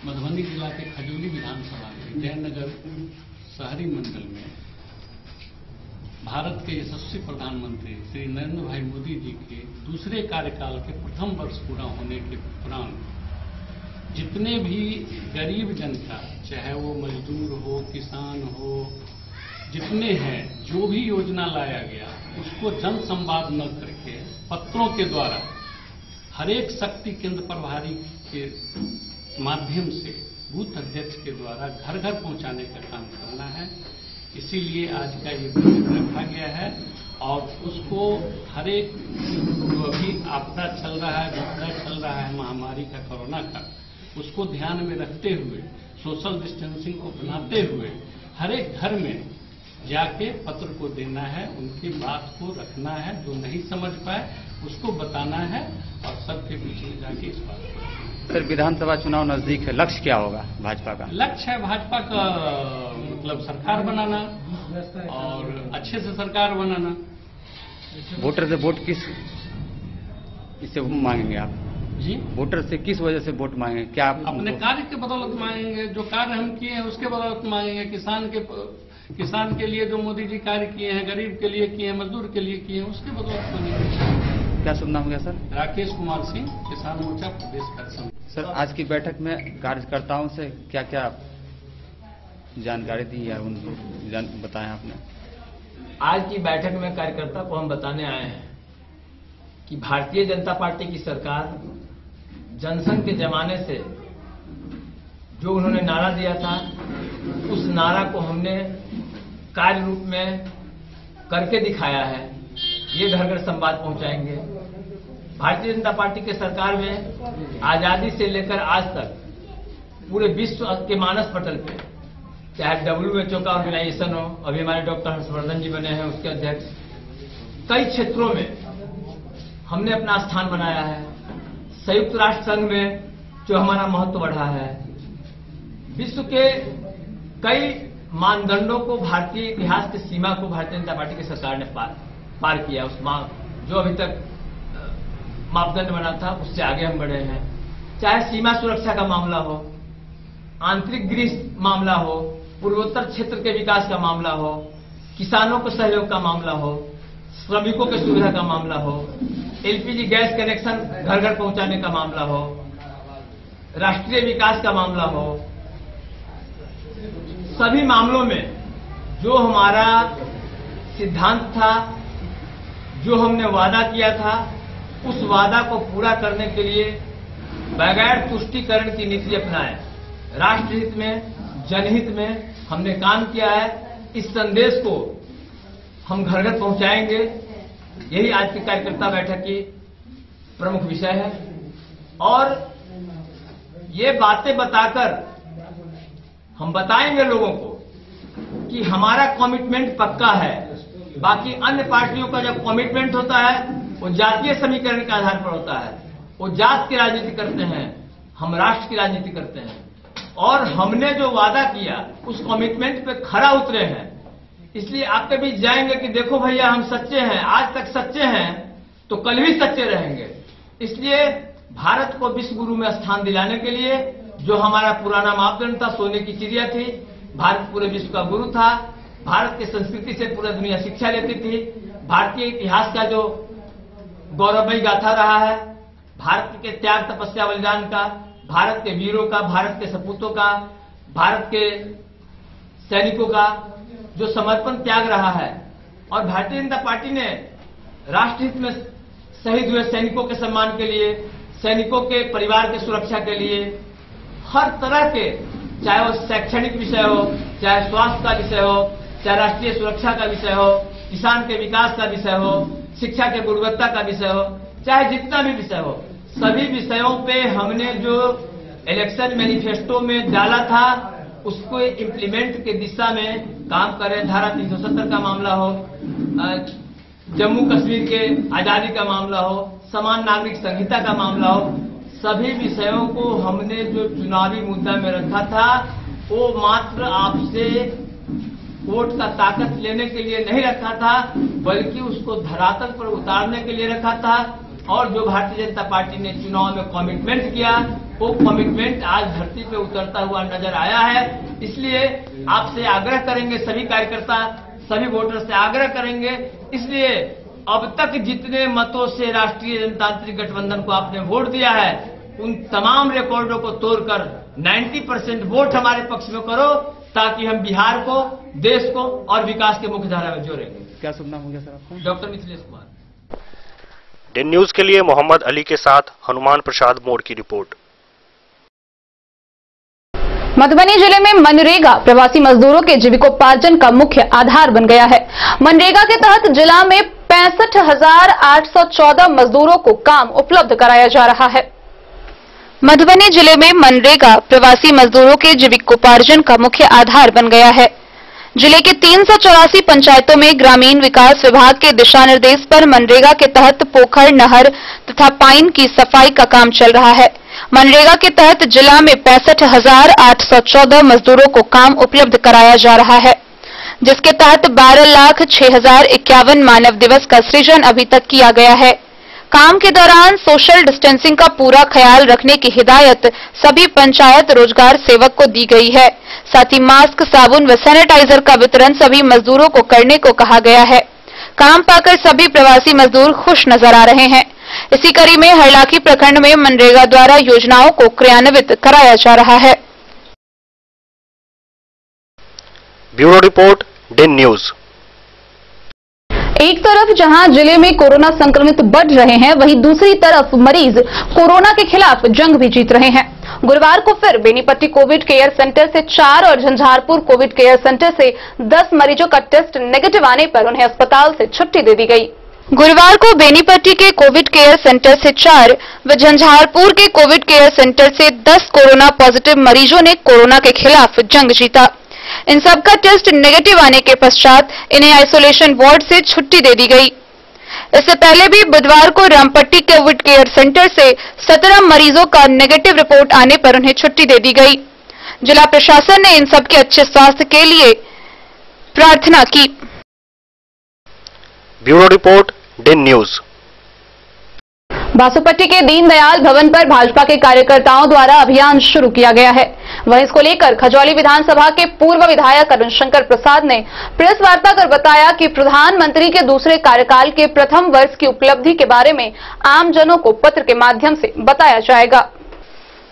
मधुबनी जिला के खजौली विधानसभा के जयनगर शहरी मंडल में भारत के यशस्वी प्रधानमंत्री श्री नरेंद्र भाई मोदी जी के दूसरे कार्यकाल के प्रथम वर्ष पूरा होने के उपरांत जितने भी गरीब जनता, चाहे वो मजदूर हो, किसान हो, जितने हैं, जो भी योजना लाया गया उसको जन संवाद न करके पत्रों के द्वारा हर एक शक्ति केंद्र प्रभारी के माध्यम से बूथ अध्यक्ष के द्वारा घर घर पहुंचाने का काम करना है। इसीलिए आज का ये बैठक रखा गया है और उसको हर एक जो अभी आपदा चल रहा है, विपदा चल रहा है महामारी का, कोरोना का, उसको ध्यान में रखते हुए, सोशल डिस्टेंसिंग को बनाते हुए हर एक घर में जाके पत्र को देना है, उनकी बात को रखना है, जो नहीं समझ पाए उसको बताना है और सबके बीच में जाके इस बात को। सर, विधानसभा चुनाव नजदीक है, लक्ष्य क्या होगा भाजपा का? लक्ष्य है भाजपा का मतलब सरकार बनाना और अच्छे से सरकार बनाना। वोटर से वोट किस इससे मांगेंगे आप जी? वोटर से किस वजह से वोट मांगेंगे? क्या आप अपने कार्य के बदौलत मांगेंगे, जो कार्य हम किए हैं उसके बदौलत मांगेंगे। किसान के लिए जो मोदी जी कार्य किए हैं, गरीब के लिए किए हैं, मजदूर के लिए किए हैं, उसके बदौलत मांगेंगे। क्या शुभ नाम हो गया सर? राकेश कुमार सिंह, किसान मोर्चा प्रदेश का। सर, आज की बैठक में कार्यकर्ताओं से क्या क्या जानकारी दी है, उनको बताया आपने? आज की बैठक में कार्यकर्ता को हम बताने आए हैं कि भारतीय जनता पार्टी की सरकार जनसंघ के जमाने से जो उन्होंने नारा दिया था, उस नारा को हमने कार्य रूप में करके दिखाया है। ये घर घर संवाद पहुंचाएंगे। भारतीय जनता पार्टी के सरकार में आजादी से लेकर आज तक पूरे विश्व के मानस पटल पे, चाहे WHO का ऑर्गेनाइजेशन हो, अभी हमारे डॉक्टर हर्षवर्धन जी बने हैं उसके अध्यक्ष, कई क्षेत्रों में हमने अपना स्थान बनाया है। संयुक्त राष्ट्र संघ में जो हमारा महत्व बढ़ा है, विश्व के कई मानदंडों को, भारतीय इतिहास की सीमा को भारतीय जनता पार्टी की सरकार ने पार किया। उस जो अभी तक मापदंड बना था उससे आगे हम बढ़े हैं। चाहे सीमा सुरक्षा का मामला हो, आंतरिक गृह मामला हो, पूर्वोत्तर क्षेत्र के विकास का मामला हो, किसानों को सहयोग का मामला हो, श्रमिकों की सुविधा का मामला हो, LPG गैस कनेक्शन घर घर पहुंचाने का मामला हो, राष्ट्रीय विकास का मामला हो, सभी मामलों में जो हमारा सिद्धांत था, जो हमने वादा किया था, उस वादा को पूरा करने के लिए बगैर तुष्टीकरण की नीति अपनाए, राष्ट्रहित में, जनहित में हमने काम किया है। इस संदेश को हम घर घर पहुंचाएंगे। यही आज की कार्यकर्ता बैठक की प्रमुख विषय है और ये बातें बताकर हम बताएंगे लोगों को कि हमारा कमिटमेंट पक्का है। बाकी अन्य पार्टियों का जब कमिटमेंट होता है वो जातीय समीकरण के आधार पर होता है, वो जात की राजनीति करते हैं, हम राष्ट्र की राजनीति करते हैं। और हमने जो वादा किया उस कमिटमेंट पे खरा उतरे हैं। इसलिए आपके बीच जाएंगे कि देखो भैया हम सच्चे हैं, आज तक सच्चे हैं तो कल भी सच्चे रहेंगे। इसलिए भारत को विश्व गुरु में स्थान दिलाने के लिए जो हमारा पुराना मापदंड था, सोने की चिड़िया थी, भारत पूरे विश्व का गुरु था, भारत की संस्कृति से पूरा दुनिया शिक्षा लेती थी, भारतीय इतिहास का जो गौरवमयी गाथा रहा है, भारत के त्याग तपस्या बलिदान का, भारत के वीरों का, भारत के सपूतों का, भारत के सैनिकों का जो समर्पण त्याग रहा है, और भारतीय जनता पार्टी ने राष्ट्रहित में शहीद हुए सैनिकों के सम्मान के लिए, सैनिकों के परिवार की सुरक्षा के लिए हर तरह के, चाहे वो शैक्षणिक विषय हो, चाहे स्वास्थ्य का विषय हो, चाहे राष्ट्रीय सुरक्षा का विषय हो, किसान के विकास का विषय हो, शिक्षा के गुणवत्ता का विषय हो, चाहे जितना भी विषय हो, सभी विषयों पे हमने जो इलेक्शन मैनिफेस्टो में डाला था उसको इम्प्लीमेंट के दिशा में काम करें। धारा 370 का मामला हो, जम्मू कश्मीर के आजादी का मामला हो, समान नागरिक संहिता का मामला हो, सभी विषयों को हमने जो चुनावी मुद्दा में रखा था वो मात्र आपसे वोट का ताकत लेने के लिए नहीं रखा था, बल्कि उसको धरातल पर उतारने के लिए रखा था। और जो भारतीय जनता पार्टी ने चुनाव में कमिटमेंट किया वो कमिटमेंट आज धरती पे उतरता हुआ नजर आया है। इसलिए आपसे आग्रह करेंगे, सभी कार्यकर्ता, सभी वोटर से आग्रह करेंगे, इसलिए अब तक जितने मतों से राष्ट्रीय जनतांत्रिक गठबंधन को आपने वोट दिया है उन तमाम रिकॉर्डों को तोड़कर 90% वोट हमारे पक्ष में करो, ताकि हम बिहार को, देश को और विकास के मुख्य धारा में जोड़ेंगे। क्या शुभ नाम हो गया सर आपका? डॉक्टर मिथिलेश कुमार। दिन न्यूज के लिए मोहम्मद अली के साथ हनुमान प्रसाद मोड़ की रिपोर्ट। मधुबनी जिले में मनरेगा प्रवासी मजदूरों के जीविकोपार्जन का मुख्य आधार बन गया है। मनरेगा के तहत जिला में 65,814 मजदूरों को काम उपलब्ध कराया जा रहा है। मधुबनी जिले में मनरेगा प्रवासी मजदूरों के जीविकोपार्जन का मुख्य आधार बन गया है। जिले के 384 पंचायतों में ग्रामीण विकास विभाग के दिशा निर्देश पर मनरेगा के तहत पोखर, नहर तथा पाइन की सफाई का काम चल रहा है। मनरेगा के तहत जिला में 65,814 मजदूरों को काम उपलब्ध कराया जा रहा है, जिसके तहत 12,06,051 मानव दिवस का सृजन अभी तक किया गया है। काम के दौरान सोशल डिस्टेंसिंग का पूरा ख्याल रखने की हिदायत सभी पंचायत रोजगार सेवक को दी गई है। साथ ही मास्क, साबुन व सैनिटाइजर का वितरण सभी मजदूरों को करने को कहा गया है। काम पाकर सभी प्रवासी मजदूर खुश नजर आ रहे हैं। इसी कड़ी में हरलाखी प्रखंड में मनरेगा द्वारा योजनाओं को क्रियान्वित कराया जा रहा है। ब्यूरो रिपोर्ट, दिन न्यूज। एक तरफ जहां जिले में कोरोना संक्रमित बढ़ रहे हैं, वहीं दूसरी तरफ मरीज कोरोना के खिलाफ जंग भी जीत रहे हैं। गुरुवार को फिर बेनीपट्टी कोविड केयर सेंटर से 4 और झंझारपुर कोविड केयर सेंटर से 10 मरीजों का टेस्ट नेगेटिव आने पर उन्हें अस्पताल से छुट्टी दे दी गई। गुरुवार को बेनीपट्टी के कोविड केयर सेंटर से 4 व झंझारपुर के कोविड केयर सेंटर से 10 कोरोना पॉजिटिव मरीजों ने कोरोना के खिलाफ जंग जीता। इन सबका टेस्ट नेगेटिव आने के पश्चात इन्हें आइसोलेशन वार्ड से छुट्टी दे दी गई। इससे पहले भी बुधवार को रामपट्टी कोविड केयर सेंटर से 17 मरीजों का नेगेटिव रिपोर्ट आने पर उन्हें छुट्टी दे दी गई। जिला प्रशासन ने इन सबके अच्छे स्वास्थ्य के लिए प्रार्थना की। ब्यूरो रिपोर्ट, दिन न्यूज। बासुपट्टी के दीनदयाल भवन पर भाजपा के कार्यकर्ताओं द्वारा अभियान शुरू किया गया है। वहीं इसको लेकर खजौली विधानसभा के पूर्व विधायक अरुण शंकर प्रसाद ने प्रेस वार्ता कर बताया कि प्रधानमंत्री के दूसरे कार्यकाल के प्रथम वर्ष की उपलब्धि के बारे में आमजनों को पत्र के माध्यम से बताया जाएगा।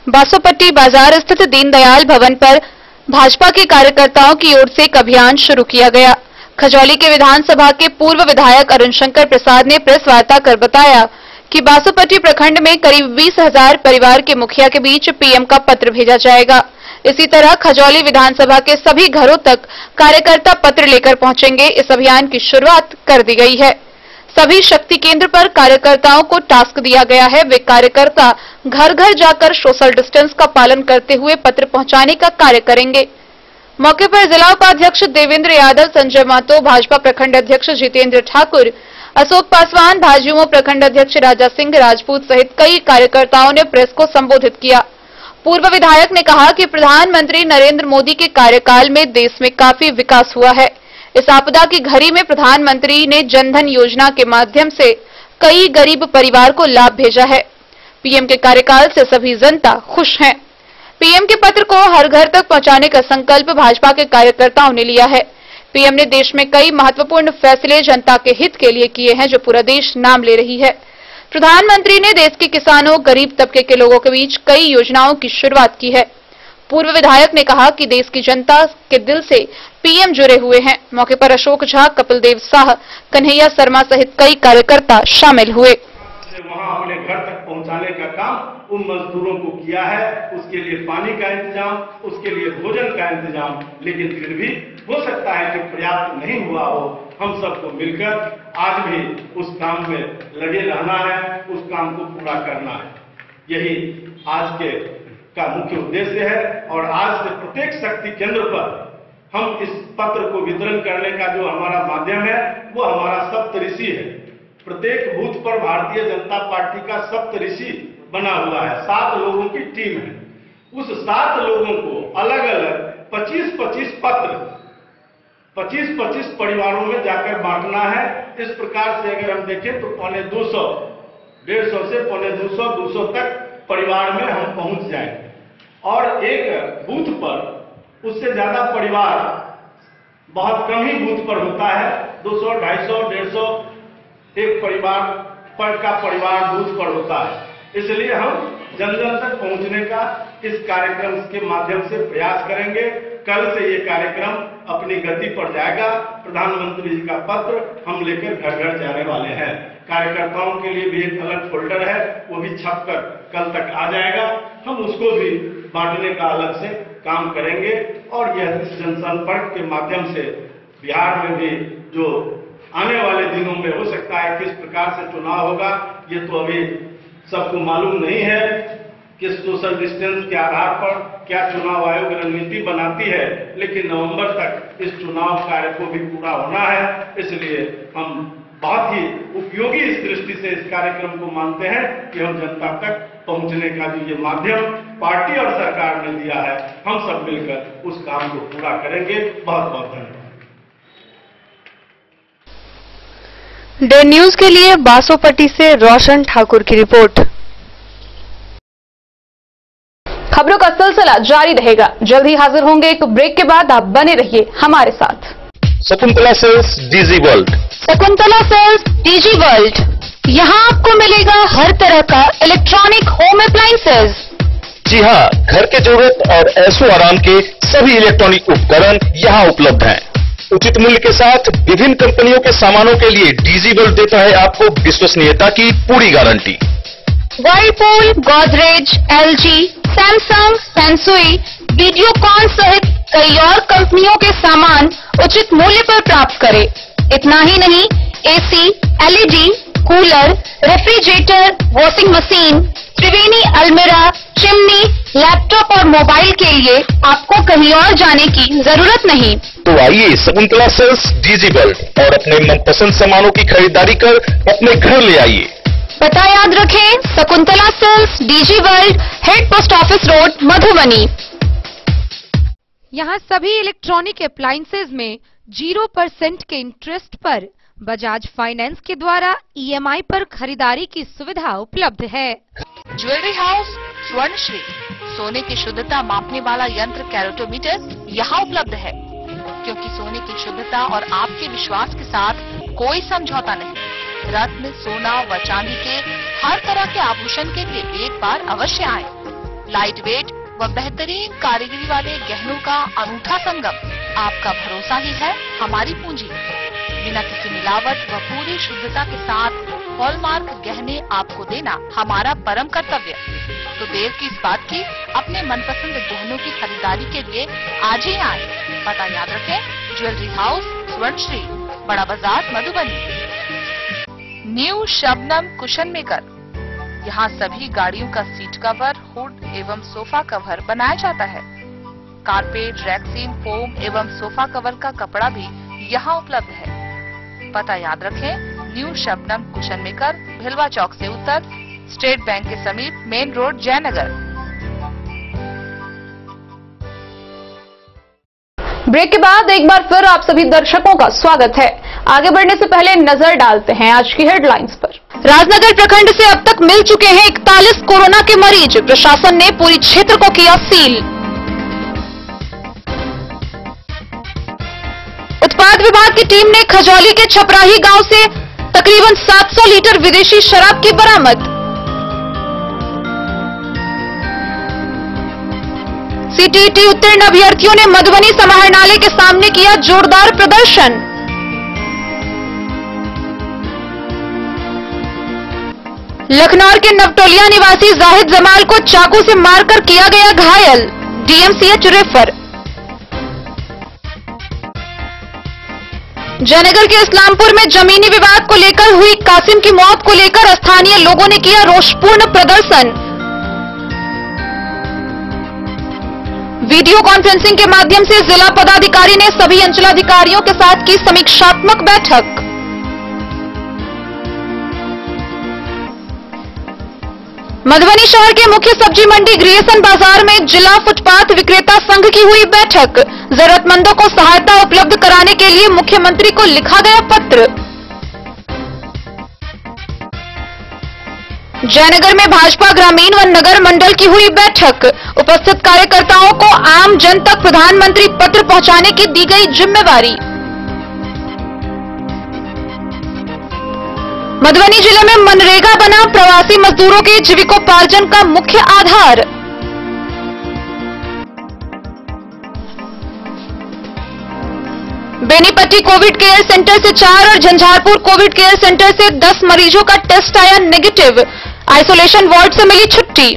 बासुपट्टी बाजार स्थित दीनदयाल भवन पर भाजपा के कार्यकर्ताओं की ओर से एक अभियान शुरू किया गया। खजौली के विधानसभा के पूर्व विधायक अरुण शंकर प्रसाद ने प्रेस वार्ता कर बताया कि बासुपट्टी प्रखंड में करीब 20,000 परिवार के मुखिया के बीच पीएम का पत्र भेजा जाएगा। इसी तरह खजौली विधानसभा के सभी घरों तक कार्यकर्ता पत्र लेकर पहुंचेंगे। इस अभियान की शुरुआत कर दी गई है। सभी शक्ति केंद्र पर कार्यकर्ताओं को टास्क दिया गया है। वे कार्यकर्ता घर घर जाकर सोशल डिस्टेंस का पालन करते हुए पत्र पहुंचाने का कार्य करेंगे। मौके पर जिला उपाध्यक्ष देवेंद्र यादव, संजय महतो, भाजपा प्रखंड अध्यक्ष जितेंद्र ठाकुर, अशोक पासवान, भाजयुमो प्रखंड अध्यक्ष राजा सिंह राजपूत सहित कई कार्यकर्ताओं ने प्रेस को संबोधित किया। पूर्व विधायक ने कहा कि प्रधानमंत्री नरेंद्र मोदी के कार्यकाल में देश में काफी विकास हुआ है। इस आपदा की घड़ी में प्रधानमंत्री ने जनधन योजना के माध्यम से कई गरीब परिवार को लाभ भेजा है। पीएम के कार्यकाल से सभी जनता खुश हैं। पीएम के पत्र को हर घर तक पहुंचाने का संकल्प भाजपा के कार्यकर्ताओं ने लिया है। पीएम ने देश में कई महत्वपूर्ण फैसले जनता के हित के लिए किए हैं, जो पूरा देश नाम ले रही है। प्रधानमंत्री ने देश के किसानों, गरीब तबके के लोगों के बीच कई योजनाओं की शुरुआत की है। पूर्व विधायक ने कहा कि देश की जनता के दिल से पीएम जुड़े हुए हैं। मौके पर अशोक झा, कपिल देव शाह, कन्हैया शर्मा सहित कई कार्यकर्ता शामिल हुए। वहां अपने घर तक पहुंचाने का काम उन मजदूरों को किया है, उसके लिए पानी का इंतजाम, उसके लिए भोजन का इंतजाम, लेकिन फिर भी हो सकता है कि पर्याप्त नहीं हुआ हो। हम सबको मिलकर आज भी उस काम में लगे रहना है, उस काम को पूरा करना है। यही आज के का मुख्य उद्देश्य है और आज से प्रत्येक शक्ति केंद्र पर हम इस पत्र को वितरण करने का जो हमारा माध्यम है वो हमारा सप्तऋषि है। प्रत्येक बूथ पर भारतीय जनता पार्टी का सप्तऋषि बना हुआ है, 7 लोगों की टीम है। उस 7 लोगों को अलग अलग 25-25 पत्र 25-25 परिवारों में जाकर बांटना है। इस प्रकार से अगर हम देखें तो 250, 150 से 250 तक परिवार में हम पहुंच जाएंगे और एक बूथ पर उससे ज्यादा परिवार बहुत कम ही बूथ पर होता है। 200, 250, 150 एक परिवार पर का परिवार बूथ पर होता है। इसलिए हम जन जन तक पहुंचने का इस कार्यक्रम के माध्यम से प्रयास करेंगे। कल से ये कार्यक्रम अपनी गति पर जाएगा। प्रधानमंत्री जी का पत्र हम लेकर घर घर जाने वाले हैं। कार्यकर्ताओं के लिए भी एक अलग फोल्डर है, वो भी छपकर कल तक आ जाएगा। हम उसको भी बांटने का अलग से काम करेंगे और यह जनसंपर्क के माध्यम से बिहार में भी जो आने वाले दिनों में हो सकता है किस प्रकार से चुनाव होगा, ये तो अभी सबको मालूम नहीं है कि सोशल डिस्टेंस के आधार पर क्या चुनाव आयोग रणनीति बनाती है, लेकिन नवंबर तक इस चुनाव कार्य को भी पूरा होना है। इसलिए हम बहुत ही उपयोगी इस दृष्टि से इस कार्यक्रम को मानते हैं कि हम जनता तक पहुंचने का जो ये माध्यम पार्टी और सरकार ने दिया है, हम सब मिलकर उस काम को पूरा करेंगे। बहुत बहुत धन्यवाद। डे न्यूज के लिए बासोपट्टी से रोशन ठाकुर की रिपोर्ट। खबरों का सिलसिला जारी रहेगा। जल्द ही हाजिर होंगे एक ब्रेक के बाद। आप बने रहिए हमारे साथ। Shakuntala sales DG world. Shakuntala sales DG world, यहाँ आपको मिलेगा हर तरह का इलेक्ट्रॉनिक होम अप्लायंसेज। जी हाँ, घर के जरूरत और ऐशो आराम के सभी इलेक्ट्रॉनिक उपकरण यहाँ उपलब्ध हैं। उचित मूल्य के साथ विभिन्न कंपनियों के सामानों के लिए डीजी वर्ल्ड देता है आपको विश्वसनीयता की पूरी guarantee. Whirlpool, Godrej, LG, Samsung, सैमसुई, वीडियोकॉन सहित कई और कंपनियों के सामान उचित मूल्य पर प्राप्त करें। इतना ही नहीं, AC, LED, cooler, refrigerator, washing machine, Triveni अलमीरा, चिमनी, लैपटॉप और मोबाइल के लिए आपको कहीं और जाने की जरूरत नहीं। तो आइए शकुंतला सेल्स डीजी वर्ल्ड और अपने मनपसंद सामानों की खरीदारी कर अपने घर ले आइए। पता याद रखें, Shakuntala sales DG world, head post office road, Madhubani. यहाँ सभी इलेक्ट्रॉनिक अप्लायंसेज में 0% के इंटरेस्ट पर बजाज फाइनेंस के द्वारा ईएमआई पर खरीदारी की सुविधा उपलब्ध है। ज्वेलरी हाउस स्वर्णश्री, सोने की शुद्धता मापने वाला यंत्र कैरेटोमीटर यहाँ उपलब्ध है, क्योंकि सोने की शुद्धता और आपके विश्वास के साथ कोई समझौता नहीं। रत्न, सोना व चांदी के हर तरह के आभूषण के लिए एक बार अवश्य आएं। लाइट वेट व बेहतरीन कारीगरी वाले गहनों का अनूठा संगम, आपका भरोसा ही है हमारी पूंजी। बिना किसी मिलावट व पूरी शुद्धता के साथ हॉलमार्क गहने आपको देना हमारा परम कर्तव्य। तो देर किस बात की, अपने मनपसंद गहनों की खरीदारी के लिए आज ही आए। पता याद रखें, ज्वेलरी हाउस स्वर्णश्री, बड़ा बाजार, Madhubani. New Shabnam cushion maker, यहाँ सभी गाड़ियों का सीट कवर, हुड एवं सोफा कवर बनाया जाता है। कारपेट, रैक्सीन, फोम एवं सोफा कवर का कपड़ा भी यहाँ उपलब्ध है। पता याद रखें, न्यू शबनम कुशन मेकर, भिलवा चौक से उत्तर, स्टेट बैंक के समीप, मेन रोड, जयनगर। ब्रेक के बाद एक बार फिर आप सभी दर्शकों का स्वागत है। आगे बढ़ने से पहले नजर डालते हैं आज की हेडलाइंस पर। राजनगर प्रखंड से अब तक मिल चुके हैं 41 कोरोना के मरीज। प्रशासन ने पूरी क्षेत्र को किया सील। उत्पाद विभाग की टीम ने खजौली के छपराही गांव से तकरीबन 700 लीटर विदेशी शराब की बरामद। सीटीईटी उत्तीर्ण अभ्यर्थियों ने मधुबनी समाहरणालय के सामने किया जोरदार प्रदर्शन। लखनऊ के नवटोलिया निवासी जाहिद जमाल को चाकू से मारकर किया गया घायल। DMCH refer. जयनगर के इस्लामपुर में जमीनी विवाद को लेकर हुई कासिम की मौत को लेकर स्थानीय लोगों ने किया रोषपूर्ण प्रदर्शन। वीडियो कॉन्फ्रेंसिंग के माध्यम से जिला पदाधिकारी ने सभी अंचलाधिकारियों के साथ की समीक्षात्मक बैठक। मधुबनी शहर के मुख्य सब्जी मंडी ग्रियसन बाजार में जिला फुटपाथ विक्रेता संघ की हुई बैठक। जरूरतमंदों को सहायता उपलब्ध कराने के लिए मुख्यमंत्री को लिखा गया पत्र। जयनगर में भाजपा ग्रामीण व नगर मंडल की हुई बैठक। उपस्थित कार्यकर्ताओं को आम जन तक प्रधानमंत्री पत्र पहुंचाने की दी गई जिम्मेवारी। मधुबनी जिले में मनरेगा बना प्रवासी मजदूरों के जीविकोपार्जन का मुख्य आधार। बेनीपट्टी कोविड केयर सेंटर से 4 और झंझारपुर कोविड केयर सेंटर से 10 मरीजों का टेस्ट आया नेगेटिव। आइसोलेशन वार्ड से मिली छुट्टी।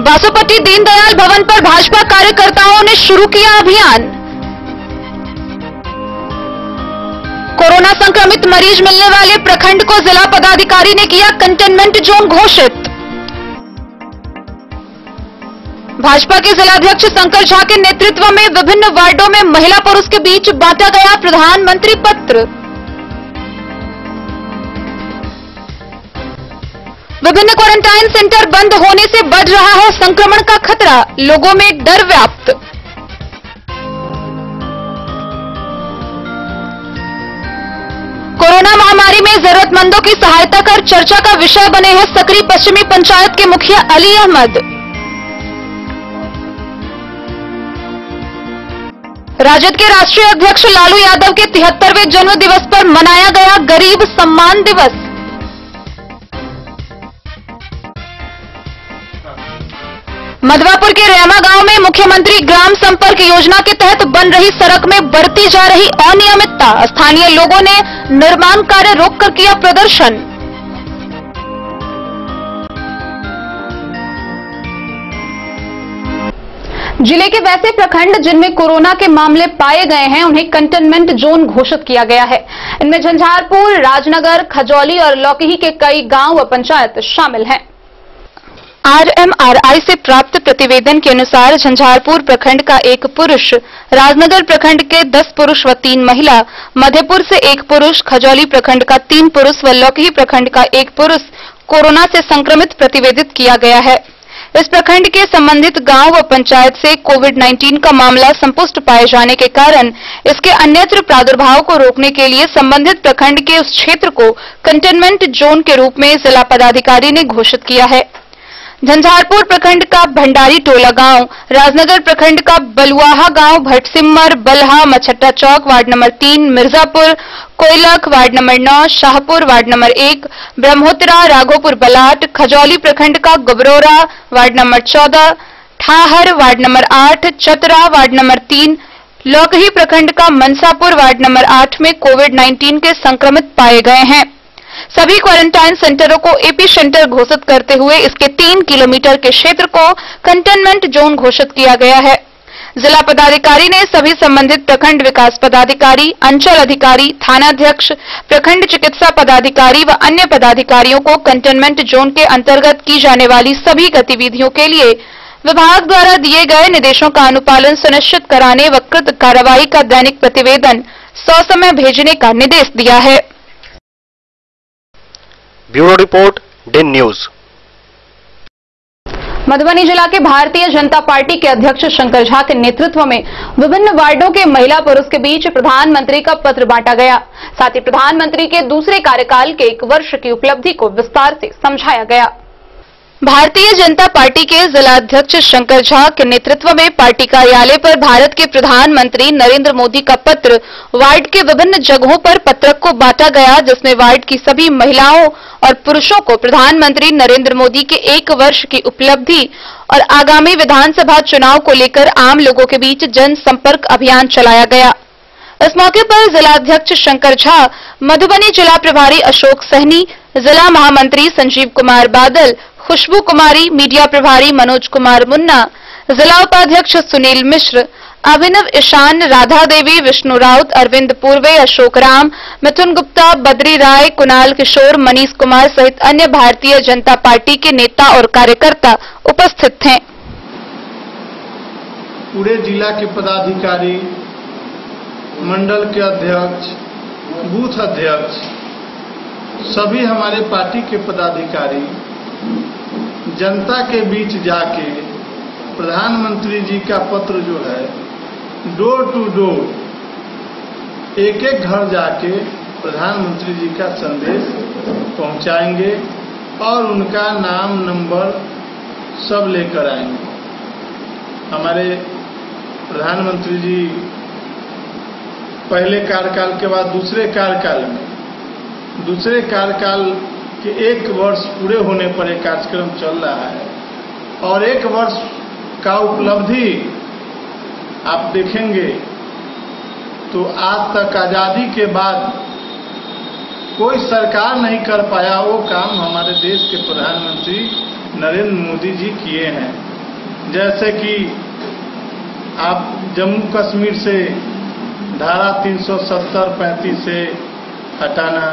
बासोपट्टी दीनदयाल भवन पर भाजपा कार्यकर्ताओं ने शुरू किया अभियान। कोरोना संक्रमित मरीज मिलने वाले प्रखंड को जिला पदाधिकारी ने किया कंटेनमेंट जोन घोषित। भाजपा के जिलाध्यक्ष शंकर झा के नेतृत्व में विभिन्न वार्डों में महिला पुरुष के बीच बांटा गया प्रधानमंत्री पत्र। विभिन्न क्वारंटाइन सेंटर बंद होने से बढ़ रहा है संक्रमण का खतरा। लोगों में डर व्याप्त। कोरोना महामारी में जरूरतमंदों की सहायता कर चर्चा का विषय बने हैं सकरी पश्चिमी पंचायत के मुखिया अली अहमद। राजद के राष्ट्रीय अध्यक्ष लालू यादव के 73वें जन्म दिवस पर मनाया गया गरीब सम्मान दिवस। मधवापुर के रेमा गांव में मुख्यमंत्री ग्राम संपर्क योजना के तहत बन रही सड़क में बढ़ती जा रही अनियमितता। स्थानीय लोगों ने निर्माण कार्य रोककर किया प्रदर्शन। जिले के वैसे प्रखंड जिनमें कोरोना के मामले पाए गए हैं उन्हें कंटेनमेंट जोन घोषित किया गया है। इनमें झंझारपुर, राजनगर, खजौली और लौकही के कई गांव व पंचायत शामिल हैं। आरएमआरआई से प्राप्त प्रतिवेदन के अनुसार झंझारपुर प्रखंड का 1 पुरुष, राजनगर प्रखंड के 10 पुरुष व 3 महिला, मधेपुर से 1 पुरुष, खजौली प्रखंड का 3 पुरुष व लौकही प्रखंड का 1 पुरुष कोरोना से संक्रमित प्रतिवेदित किया गया है। इस प्रखंड के संबंधित गांव व पंचायत से कोविड-19 का मामला संपुष्ट पाए जाने के कारण इसके अन्यत्र प्रादुर्भाव को रोकने के लिए संबंधित प्रखंड के उस क्षेत्र को कंटेनमेंट जोन के रूप में जिला पदाधिकारी ने घोषित किया है। झंझारपुर प्रखंड का भंडारी टोला गांव, राजनगर प्रखंड का बलुआहा गांव, Bhatsimmar, Balha, Machhatta Chowk, ward number 3, Mirzapur, Koilakh, ward number 9, Shahpur, ward number 1, Brahmotra, Raghopur Balat, Khajauli प्रखंड का Gabrora, ward number 14, Thahar, ward number 8, Chatra, ward number 3, Laukahi प्रखंड का मनसापुर, वार्ड नंबर 8 में कोविड-19 के संक्रमित पाए गए हैं। सभी क्वारंटाइन सेंटरों को एपी सेंटर घोषित करते हुए इसके 3 किलोमीटर के क्षेत्र को कंटेनमेंट जोन घोषित किया गया है। जिला पदाधिकारी ने सभी संबंधित प्रखंड विकास पदाधिकारी, अंचल अधिकारी, थानाध्यक्ष, प्रखंड चिकित्सा पदाधिकारी व अन्य पदाधिकारियों को कंटेनमेंट जोन के अंतर्गत की जाने वाली सभी गतिविधियों के लिए विभाग द्वारा दिए गए निर्देशों का अनुपालन सुनिश्चित कराने व कृत कार्रवाई का दैनिक प्रतिवेदन ससमय भेजने का निर्देश दिया है। Bureau report, Den news. Madhubani जिला के भारतीय जनता पार्टी के अध्यक्ष शंकर झा के नेतृत्व में विभिन्न वार्डों के महिला पुरुष के बीच प्रधानमंत्री का पत्र बांटा गया। साथ ही प्रधानमंत्री के दूसरे कार्यकाल के 1 वर्ष की उपलब्धि को विस्तार से समझाया गया। भारतीय जनता पार्टी के जिला अध्यक्ष शंकर झा के नेतृत्व में पार्टी कार्यालय पर भारत के प्रधानमंत्री नरेंद्र मोदी का पत्र वार्ड के विभिन्न जगहों पर पत्रक को बांटा गया, जिसमें वार्ड की सभी महिलाओं और पुरुषों को प्रधानमंत्री नरेंद्र मोदी के 1 वर्ष की उपलब्धि और आगामी विधानसभा चुनाव को लेकर आम लोगों के बीच जनसंपर्क अभियान चलाया गया। इस मौके पर जिला अध्यक्ष शंकर झा, मधुबनी जिला प्रभारी अशोक सहनी, जिला महामंत्री संजीव कुमार बादल, खुशबू कुमारी, मीडिया प्रभारी मनोज कुमार मुन्ना, जिला उपाध्यक्ष सुनील मिश्र, अभिनव ईशान, राधा देवी, विष्णु राउत, अरविंद पूर्वे, अशोक राम, मिथुन गुप्ता, बद्री राय, कुणाल किशोर, मनीष कुमार सहित अन्य भारतीय जनता पार्टी के नेता और कार्यकर्ता उपस्थित थे। पूरे जिला के पदाधिकारी, मंडल के अध्यक्ष, बूथ अध्यक्ष, सभी हमारे पार्टी के पदाधिकारी जनता के बीच जाके प्रधानमंत्री जी का पत्र जो है डोर टू डोर एक एक घर जाके प्रधानमंत्री जी का संदेश पहुंचाएंगे और उनका नाम नंबर सब लेकर आएंगे। हमारे प्रधानमंत्री जी पहले कार्यकाल के बाद दूसरे कार्यकाल के 1 वर्ष पूरे होने पर एक कार्यक्रम चल रहा है और 1 वर्ष का उपलब्धि आप देखेंगे तो आज तक आजादी के बाद कोई सरकार नहीं कर पाया वो काम हमारे देश के प्रधानमंत्री नरेंद्र मोदी जी किए हैं। जैसे कि आप जम्मू कश्मीर से धारा 370-35 से हटाना,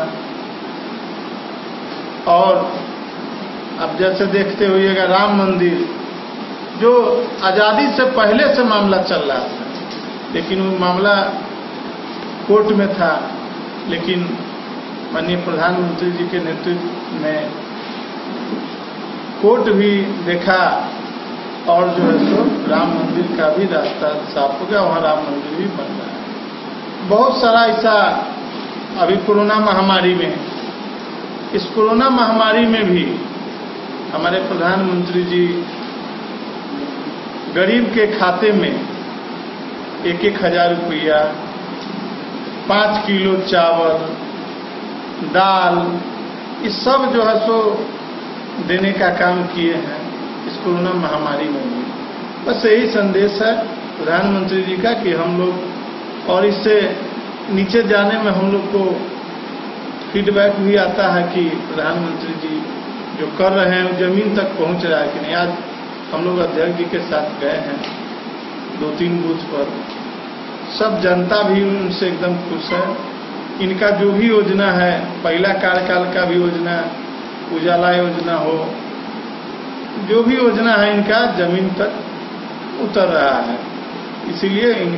और अब जैसे देखते होइएगा राम मंदिर जो आज़ादी से पहले से मामला चल रहा था, लेकिन वो मामला कोर्ट में था, लेकिन माननीय प्रधानमंत्री जी के नेतृत्व में कोर्ट भी देखा और जो है सो राम मंदिर का भी रास्ता साफ हो गया, वहाँ राम मंदिर भी बन रहा है। बहुत सारा ऐसा अभी कोरोना महामारी में, इस कोरोना महामारी में भी हमारे प्रधानमंत्री जी गरीब के खाते में 1,000 रुपया, 5 किलो चावल, दाल, ये सब जो है सो देने का काम किए हैं इस कोरोना महामारी में भी। बस यही संदेश है प्रधानमंत्री जी का कि हम लोग, और इससे नीचे जाने में हम लोग को फीडबैक भी आता है कि प्रधानमंत्री जी जो कर रहे हैं जमीन तक पहुंच रहा है कि नहीं। आज हम लोग अध्यक्ष जी के साथ गए हैं 2-3 बूथ पर, सब जनता भी उनसे एकदम खुश है। इनका जो भी योजना है, पहला कार्यकाल का भी योजना, उजाला योजना हो, जो भी योजना है इनका जमीन तक उतर रहा है। इसीलिए इन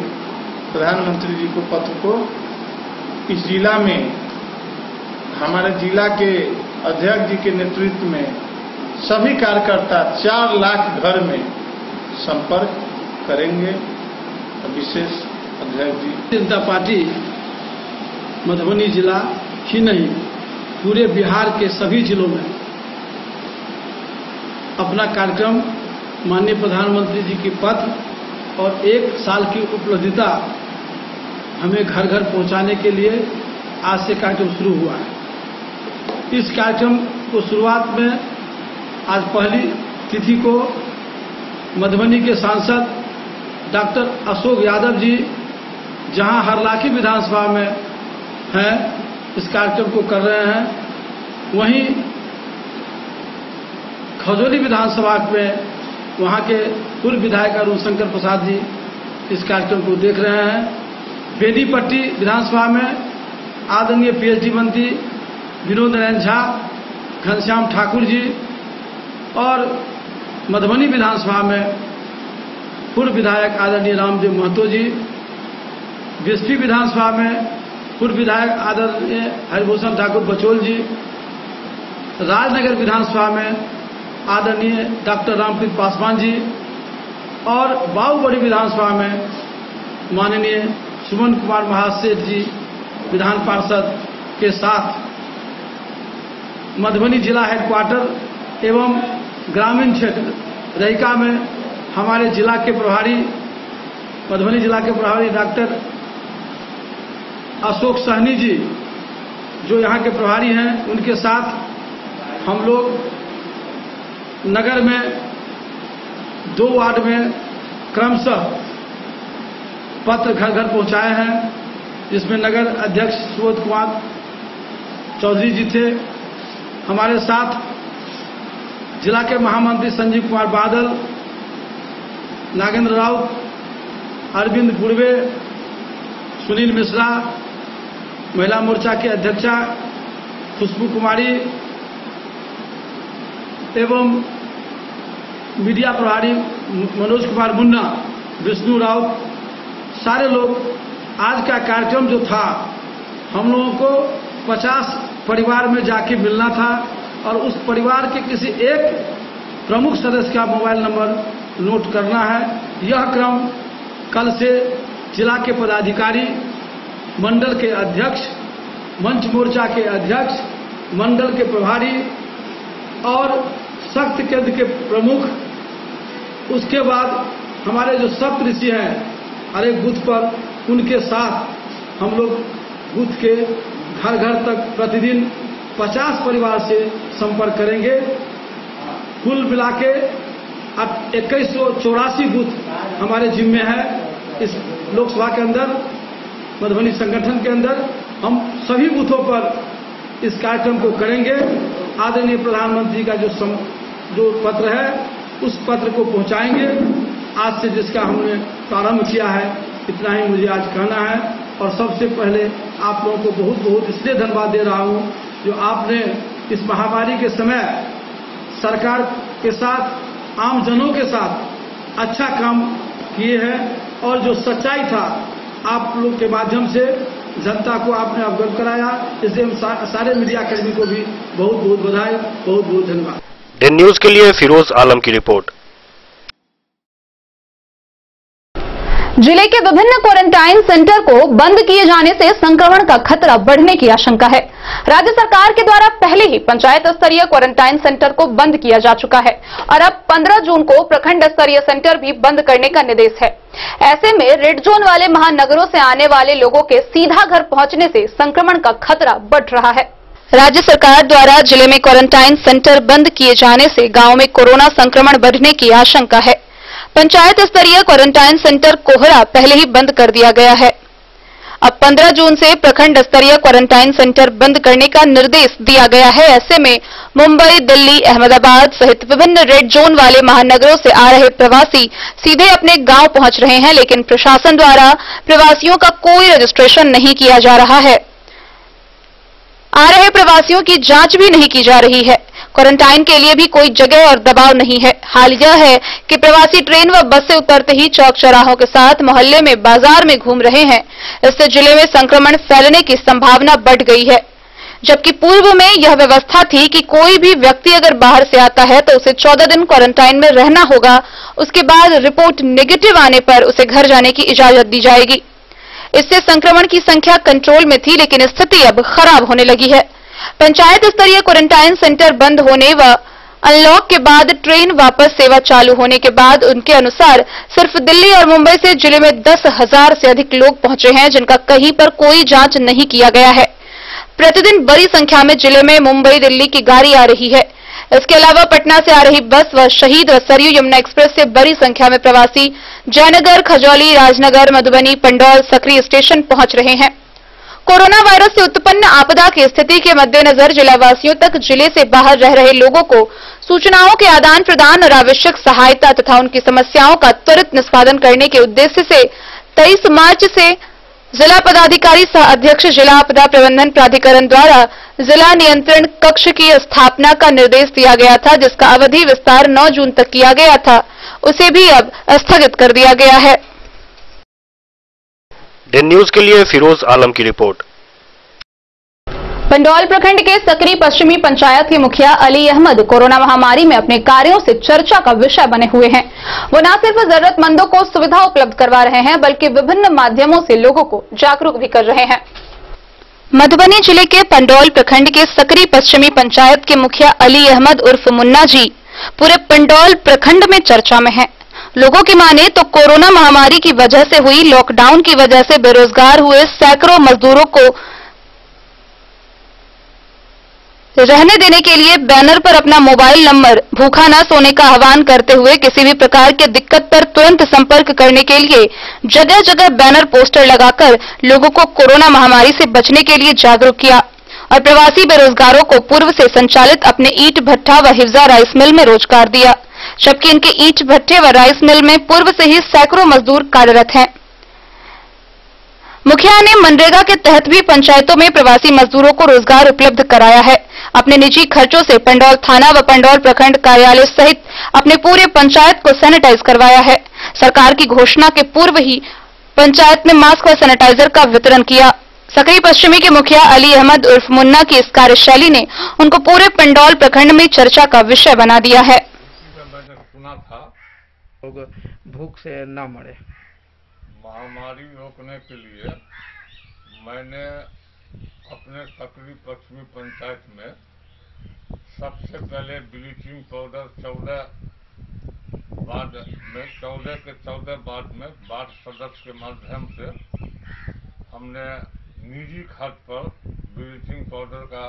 प्रधानमंत्री जी को पत्र को इस जिला में, हमारे जिला के अध्यक्ष जी के नेतृत्व में सभी कार्यकर्ता 4 लाख घर में संपर्क करेंगे। विशेष अध्यक्ष जी जनता पार्टी मधुबनी जिला ही नहीं पूरे बिहार के सभी जिलों में अपना कार्यक्रम माननीय प्रधानमंत्री जी की पत्र और 1 साल की उपलब्धिता हमें घर घर पहुंचाने के लिए आज से कार्यक्रम शुरू हुआ है। इस कार्यक्रम को शुरुआत में आज पहली तिथि को मधुबनी के सांसद डॉक्टर अशोक यादव जी जहां हरलाखी विधानसभा में हैं, इस कार्यक्रम को कर रहे हैं। वहीं खजौली विधानसभा में वहां के पूर्व विधायक अरुण शंकर प्रसाद जी इस कार्यक्रम को देख रहे हैं। बेनीपट्टी विधानसभा में आदरणीय पीएचडी मंत्री विनोद नारायण झा, घनश्याम ठाकुर जी, और मधुबनी विधानसभा में पूर्व विधायक आदरणीय रामदेव महतो जी, बीएसपी विधानसभा में पूर्व विधायक आदरणीय हरिभूषण ठाकुर बचौल जी, राजनगर विधानसभा में आदरणीय डॉक्टर रामप्रीत पासवान जी और बाहुबड़ी विधानसभा में माननीय सुमन कुमार महासेठ जी विधान पार्षद के साथ मधुबनी जिला हेडक्वार्टर एवं ग्रामीण क्षेत्र रहिका में हमारे जिला के प्रभारी मधुबनी जिला के प्रभारी डॉक्टर अशोक सहनी जी जो यहाँ के प्रभारी हैं, उनके साथ हम लोग नगर में 2 वार्ड में क्रमशः पत्र घर घर पहुँचाए हैं, जिसमें नगर अध्यक्ष सुबोध कुमार चौधरी जी थे। हमारे साथ जिला के महामंत्री संजीव कुमार बादल, नागेंद्र राउत, अरविंद पूर्वे, सुनील मिश्रा, महिला मोर्चा की अध्यक्षा खुशबू कुमारी एवं मीडिया प्रभारी मनोज कुमार मुन्ना, विष्णु राउत, सारे लोग। आज का कार्यक्रम जो था, हम लोगों को 50 परिवार में जाके मिलना था और उस परिवार के किसी एक प्रमुख सदस्य का मोबाइल नंबर नोट करना है। यह क्रम कल से जिला के पदाधिकारी, मंडल के अध्यक्ष, मंच मोर्चा के अध्यक्ष, मंडल के प्रभारी और शक्ति केंद्र के प्रमुख, उसके बाद हमारे जो सप्तऋषि हैं हर एक बूथ पर, उनके साथ हम लोग बूथ के घर घर तक प्रतिदिन 50 परिवार से संपर्क करेंगे। कुल मिला के 2184 बूथ हमारे जिम्मे है। इस लोकसभा के अंदर, मधुबनी संगठन के अंदर हम सभी बूथों पर इस कार्यक्रम को करेंगे। आदरणीय प्रधानमंत्री का जो पत्र है, उस पत्र को पहुंचाएंगे। आज से जिसका हमने प्रारंभ किया है, इतना ही मुझे आज कहना है। और सबसे पहले आप लोगों को बहुत बहुत इसलिए धन्यवाद दे रहा हूं जो आपने इस महामारी के समय सरकार के साथ, आम जनों के साथ अच्छा काम किए हैं और जो सच्चाई था आप लोग के माध्यम से जनता को आपने अवगत कराया। इसलिए हम सारे मीडिया कर्मी को भी बहुत बहुत बधाई, बहुत बहुत धन्यवाद। दिन न्यूज के लिए फिरोज आलम की रिपोर्ट। जिले के विभिन्न क्वारंटाइन सेंटर को बंद किए जाने से संक्रमण का खतरा बढ़ने की आशंका है। राज्य सरकार के द्वारा पहले ही पंचायत स्तरीय क्वारंटाइन सेंटर को बंद किया जा चुका है और अब 15 जून को प्रखंड स्तरीय सेंटर भी बंद करने का निर्देश है। ऐसे में रेड जोन वाले महानगरों से आने वाले लोगों के सीधा घर पहुंचने से संक्रमण का खतरा बढ़ रहा है। राज्य सरकार द्वारा जिले में क्वारंटाइन सेंटर बंद किए जाने से गांव में कोरोना संक्रमण बढ़ने की आशंका है। पंचायत स्तरीय क्वारंटाइन सेंटर कोहरा पहले ही बंद कर दिया गया है। अब 15 जून से प्रखंड स्तरीय क्वारंटाइन सेंटर बंद करने का निर्देश दिया गया है। ऐसे में मुंबई, दिल्ली, अहमदाबाद सहित विभिन्न रेड जोन वाले महानगरों से आ रहे प्रवासी सीधे अपने गांव पहुंच रहे हैं, लेकिन प्रशासन द्वारा प्रवासियों का कोई रजिस्ट्रेशन नहीं किया जा रहा है। आ रहे प्रवासियों की जांच भी नहीं की जा रही है। क्वारंटाइन के लिए भी कोई जगह और दबाव नहीं है। हाल यह है कि प्रवासी ट्रेन व बस से उतरते ही चौक चौराहों के साथ मोहल्ले में, बाजार में घूम रहे हैं। इससे जिले में संक्रमण फैलने की संभावना बढ़ गई है। जबकि पूर्व में यह व्यवस्था थी कि कोई भी व्यक्ति अगर बाहर से आता है तो उसे 14 दिन क्वारंटाइन में रहना होगा। उसके बाद रिपोर्ट नेगेटिव आने पर उसे घर जाने की इजाजत दी जाएगी। इससे संक्रमण की संख्या कंट्रोल में थी, लेकिन स्थिति अब खराब होने लगी है। पंचायत स्तरीय क्वारंटाइन सेंटर बंद होने व अनलॉक के बाद ट्रेन वापस सेवा चालू होने के बाद उनके अनुसार सिर्फ दिल्ली और मुंबई से जिले में 10,000 से अधिक लोग पहुंचे हैं, जिनका कहीं पर कोई जांच नहीं किया गया है। प्रतिदिन बड़ी संख्या में जिले में मुंबई, दिल्ली की गाड़ी आ रही है। इसके अलावा पटना से आ रही बस व शहीद व सरयू यमुना एक्सप्रेस से बड़ी संख्या में प्रवासी जयनगर, खजौली, राजनगर, मधुबनी, पंडौल, सकरी स्टेशन पहुंच रहे हैं। कोरोना वायरस से उत्पन्न आपदा की स्थिति के मद्देनजर जिलावासियों तक जिले से बाहर रह रहे लोगों को सूचनाओं के आदान प्रदान और आवश्यक सहायता तथा उनकी समस्याओं का त्वरित निष्पादन करने के उद्देश्य से 23 मार्च से जिला पदाधिकारी सह अध्यक्ष जिला आपदा प्रबंधन प्राधिकरण द्वारा जिला नियंत्रण कक्ष की स्थापना का निर्देश दिया गया था, जिसका अवधि विस्तार 9 जून तक किया गया था। उसे भी अब स्थगित कर दिया गया है। दिन न्यूज के लिए फिरोज आलम की रिपोर्ट। पंडौल प्रखंड के सकरी पश्चिमी पंचायत के मुखिया अली अहमद कोरोना महामारी में अपने कार्यों से चर्चा का विषय बने हुए हैं। वो न सिर्फ जरूरतमंदों को सुविधा उपलब्ध करवा रहे हैं बल्कि विभिन्न माध्यमों से लोगों को जागरूक भी कर रहे हैं। मधुबनी जिले के पंडौल प्रखंड के सकरी पश्चिमी पंचायत के मुखिया अली अहमद उर्फ मुन्ना जी पूरे पंडौल प्रखंड में चर्चा में हैं। लोगों की माने तो कोरोना महामारी की वजह से हुई लॉकडाउन की वजह से बेरोजगार हुए सैकड़ों मजदूरों को रहने देने के लिए बैनर पर अपना मोबाइल नंबर भूखा न सोने का आह्वान करते हुए किसी भी प्रकार की दिक्कत पर तुरंत संपर्क करने के लिए जगह जगह बैनर पोस्टर लगाकर लोगों को कोरोना महामारी से बचने के लिए जागरूक किया और प्रवासी बेरोजगारों को पूर्व से संचालित अपने ईंट भट्ठा व हिफ्जा राइस मिल में रोजगार दिया, जबकि इनके ईंट भट्ठे व राइस मिल में पूर्व से ही सैकड़ों मजदूर कार्यरत हैं। मुखिया ने मनरेगा के तहत भी पंचायतों में प्रवासी मजदूरों को रोजगार उपलब्ध कराया है। अपने निजी खर्चों से पंडौल थाना व पंडौल प्रखंड कार्यालय सहित अपने पूरे पंचायत को सैनिटाइज करवाया है। सरकार की घोषणा के पूर्व ही पंचायत में मास्क व सैनिटाइजर का वितरण किया। सकरी पश्चिमी के मुखिया अली अहमद उर्फ मुन्ना की इस कार्यशैली ने उनको पूरे पंडौल प्रखंड में चर्चा का विषय बना दिया है। सुना था भूख से न मरे। महामारी रोकने के लिए मैंने अपने सकरी पश्चिमी पंचायत में सबसे पहले ब्लीचिंग पाउडर 14 के 14 बाद में वार्ड सदस्य के माध्यम से हमने निजी खर्च पर ब्लीचिंग पाउडर का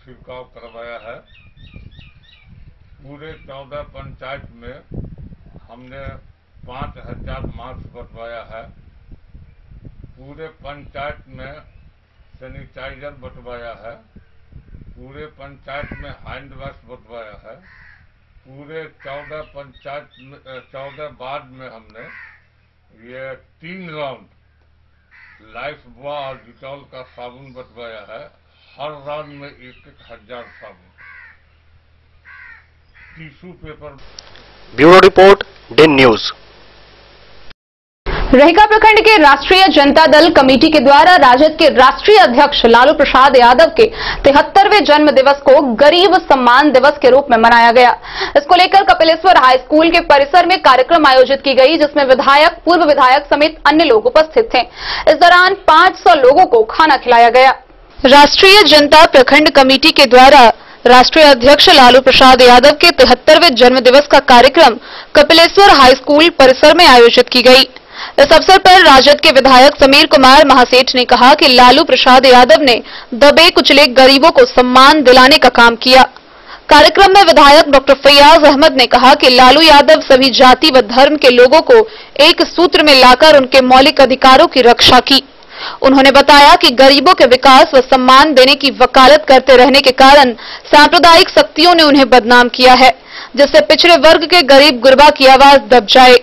छिड़काव करवाया है। पूरे 14 पंचायत में हमने 5000 मास्क बंटवाया है। पूरे पंचायत में सैनिटाइजर बंटवाया है। पूरे पंचायत में हैंड वॉश बंटवाया है। पूरे 14 पंचायत में 14 वार्ड में हमने ये 3 राउंड लाइफ बॉय और डिटॉल का साबुन बंटवाया है। हर राउंड में 1000 साबुन, tissue paper. Bureau report Den news. Rahika प्रखंड के राष्ट्रीय जनता दल कमेटी के द्वारा राजद के राष्ट्रीय अध्यक्ष लालू प्रसाद यादव के 73वें जन्म दिवस को गरीब सम्मान दिवस के रूप में मनाया गया। इसको लेकर कपिलेश्वर हाई स्कूल के परिसर में कार्यक्रम आयोजित की गई, जिसमें विधायक, पूर्व विधायक समेत अन्य लोग उपस्थित थे। इस दौरान 500 लोगों को खाना खिलाया गया। राष्ट्रीय जनता प्रखंड कमेटी के द्वारा राष्ट्रीय अध्यक्ष लालू प्रसाद यादव के 73वें जन्म दिवस का कार्यक्रम कपिलेश्वर हाई स्कूल परिसर में आयोजित की गई। इस अवसर पर राजद के विधायक समीर कुमार महासेठ ने कहा कि लालू प्रसाद यादव ने दबे कुचले गरीबों को सम्मान दिलाने का काम किया। कार्यक्रम में विधायक डॉक्टर फैयाज अहमद ने कहा कि लालू यादव सभी जाति व धर्म के लोगों को एक सूत्र में लाकर उनके मौलिक अधिकारों की रक्षा की। उन्होंने बताया कि गरीबों के विकास व सम्मान देने की वकालत करते रहने के कारण सांप्रदायिक शक्तियों ने उन्हें बदनाम किया है, जिससे पिछड़े वर्ग के गरीब गुरबा की आवाज दब जाए।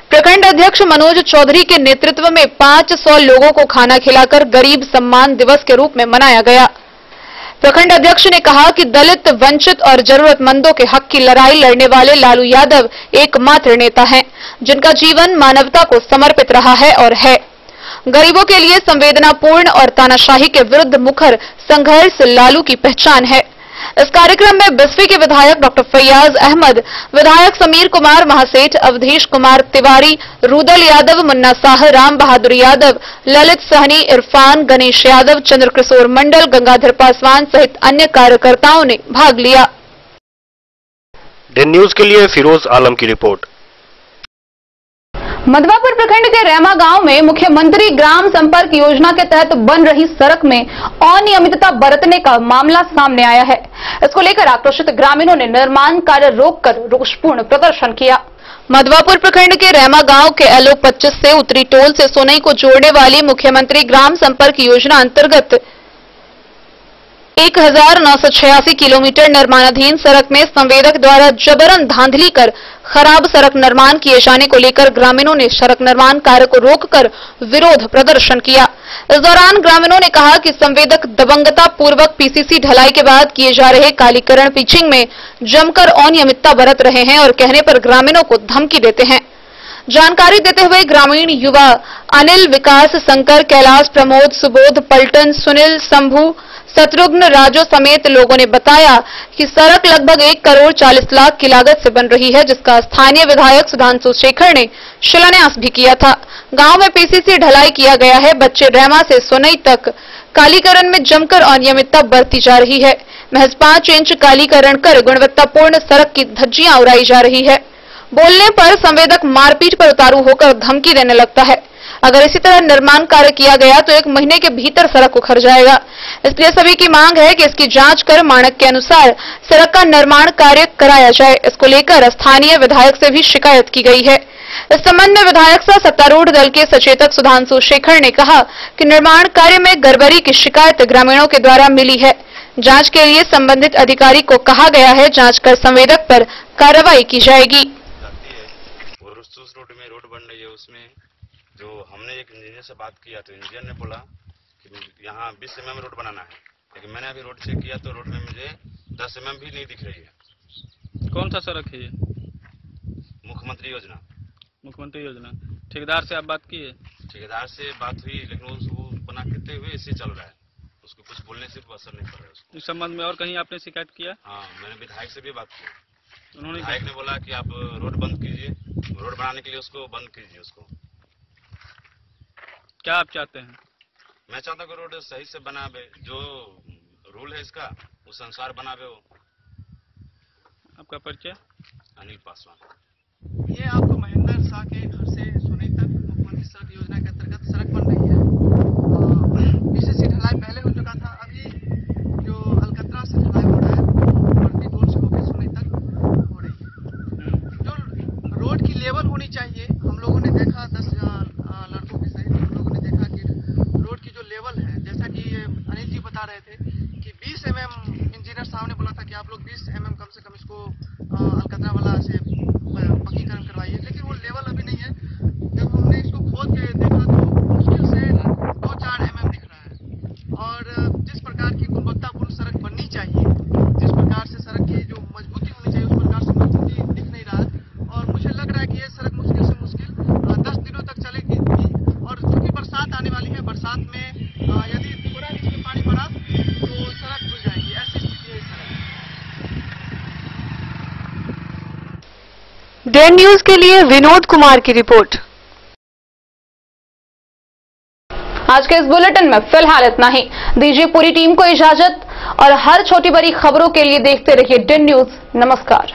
प्रखंड अध्यक्ष मनोज चौधरी के नेतृत्व में 500 लोगों को खाना खिलाकर गरीब सम्मान दिवस के रूप में मनाया गया। प्रखंड अध्यक्ष ने कहा कि दलित, वंचित और जरूरतमंदों के हक की लड़ाई लड़ने वाले लालू यादव एकमात्र नेता हैं, जिनका जीवन मानवता को समर्पित रहा है और है। गरीबों के लिए संवेदनापूर्ण और तानाशाही के विरुद्ध मुखर संघर्ष लालू की पहचान है। इस कार्यक्रम में बिस्फी के विधायक डॉक्टर फैयाज अहमद, विधायक समीर कुमार महासेठ, अवधेश कुमार तिवारी, रुदल यादव, मुन्ना साह, राम बहादुर यादव, ललित सहनी, इरफान, गणेश यादव, चंद्रकिशोर मंडल, गंगाधर पासवान सहित अन्य कार्यकर्ताओं ने भाग लिया। डेन न्यूज के लिए फिरोज आलम की रिपोर्ट। मधवापुर प्रखंड के रेमा गांव में मुख्यमंत्री ग्राम संपर्क योजना के तहत बन रही सड़क में अनियमितता बरतने का मामला सामने आया है। इसको लेकर आक्रोशित ग्रामीणों ने निर्माण कार्य रोककर रोषपूर्ण प्रदर्शन किया। मधवापुर प्रखंड के रेमा गांव के एलओ 25 से उत्तरी टोल से सोनई को जोड़ने वाली मुख्यमंत्री ग्राम संपर्क योजना अंतर्गत 1986 किलोमीटर निर्माणाधीन सड़क में संवेदक द्वारा जबरन धांधली कर खराब सड़क निर्माण किए जाने को लेकर ग्रामीणों ने सड़क निर्माण कार्य को रोककर विरोध प्रदर्शन किया। इस दौरान ग्रामीणों ने कहा कि संवेदक दबंगता पूर्वक पीसीसी ढलाई के बाद किए जा रहे कालीकरण पिचिंग में जमकर अनियमितता बरत रहे हैं और कहने पर ग्रामीणों को धमकी देते हैं। जानकारी देते हुए ग्रामीण युवा अनिल, विकास, शंकर, कैलाश, प्रमोद, सुबोध, पलटन, सुनील, शंभू, शत्रुघ्न राजो समेत लोगों ने बताया कि सड़क लगभग 1 करोड़ 40 लाख की लागत से बन रही है, जिसका स्थानीय विधायक सुधांशु शेखर ने शिलान्यास भी किया था। गांव में पीसीसी ढलाई किया गया है। बच्चे रेमा से सोनई तक कालीकरण में जमकर अनियमितता बरती जा रही है। महज 5 इंच कालीकरण कर गुणवत्तापूर्ण सड़क की धज्जियां उड़ाई जा रही है। बोलने पर संवेदक मारपीट पर उतारू होकर धमकी देने लगता है। अगर इसी तरह निर्माण कार्य किया गया तो 1 महीने के भीतर सड़क उखड़ जाएगा। इसलिए सभी की मांग है कि इसकी जांच कर मानक के अनुसार सड़क का निर्माण कार्य कराया जाए। इसको लेकर स्थानीय विधायक से भी शिकायत की गई है। इस संबंध में विधायक से सत्तारूढ़ दल के सचेतक सुधांशु शेखर ने कहा कि निर्माण कार्य में गड़बड़ी की शिकायत ग्रामीणों के द्वारा मिली है। जांच के लिए संबंधित अधिकारी को कहा गया है। जांच कर संवेदक पर कार्रवाई की जाएगी। रोड में रोड बन रही है, उसमें जो हमने एक इंजीनियर से बात किया तो इंजीनियर ने बोला कि यहाँ 20 mm रोड बनाना है, लेकिन मैंने अभी रोड चेक किया तो रोड में मुझे 10 mm भी नहीं दिख रही है। कौन सा सड़क है ये? मुख्यमंत्री योजना। मुख्यमंत्री योजना। ठेकेदार से आप बात की है? ठेकेदार से बात हुई, लेकिन वो बना करते हुए इसे चल रहा है, उसको कुछ बोलने से असर नहीं पड़ रहा है उसको। इस संबंध में और कहीं आपने शिकायत किया? हाँ, मैंने विधायक से भी बात की। उन्होंने विधायक ने बोला कि आप रोड बंद कीजिए, रोड बनाने के लिए उसको बंद कीजिए उसको। क्या आप चाहते हैं? मैं चाहता हूँ कि रोड सही से बनावे, जो रूल है इसका उस अनुसार बनावे वो। आपका परिचय? अनिल पासवान। ये आपको महेंद्र शाह के घर से सोनई तक मुख्यमंत्री सड़क योजना के अंतर्गत सड़क बन रही है। पीसीसी ढलाई पहले हो चुका था, अभी जो अलकतरा से ढलाई हो रहा है बढ़ती टोल से होकर सोनई तक हो रही है। जो रोड की लेवल होनी चाहिए, हम लोगों ने देखा 10 लड़कों के सहित हम लोगों ने देखा कि रोड की जो लेवल है, जैसा कि अनिल जी बता रहे थे कि 20 mm इंजीनियर साहब ने बोला था कि आप लोग 20 mm कम से कम इसको अलकतरा वाला से पक्कीकरण करवाइए, लेकिन वो लेवल अभी नहीं है। जब हमने इसको खोद के देखा तो मुश्किल से 2-4 mm दिख रहा है। और जिस प्रकार की गुणवत्तापूर्ण सड़क बननी चाहिए, जिस प्रकार से सड़क की जो मजबूती होनी चाहिए, उस प्रकार से मजबूती दिख नहीं रहा है। और मुझे लग रहा है कि ये सड़क मुश्किल से मुश्किल 10 दिनों तक चलेगी। और चूंकि बरसात आने वाली है, बरसात में यदि थोड़ा भी इसमें पानी पड़ा तो सड़क खुल जाएगी, ऐसी स्थिति है इस सड़क। डे न्यूज के लिए विनोद कुमार की रिपोर्ट। आज के इस बुलेटिन में फिलहाल इतना ही। दीजिए पूरी टीम को इजाजत और हर छोटी बड़ी खबरों के लिए देखते रहिए डे न्यूज। नमस्कार।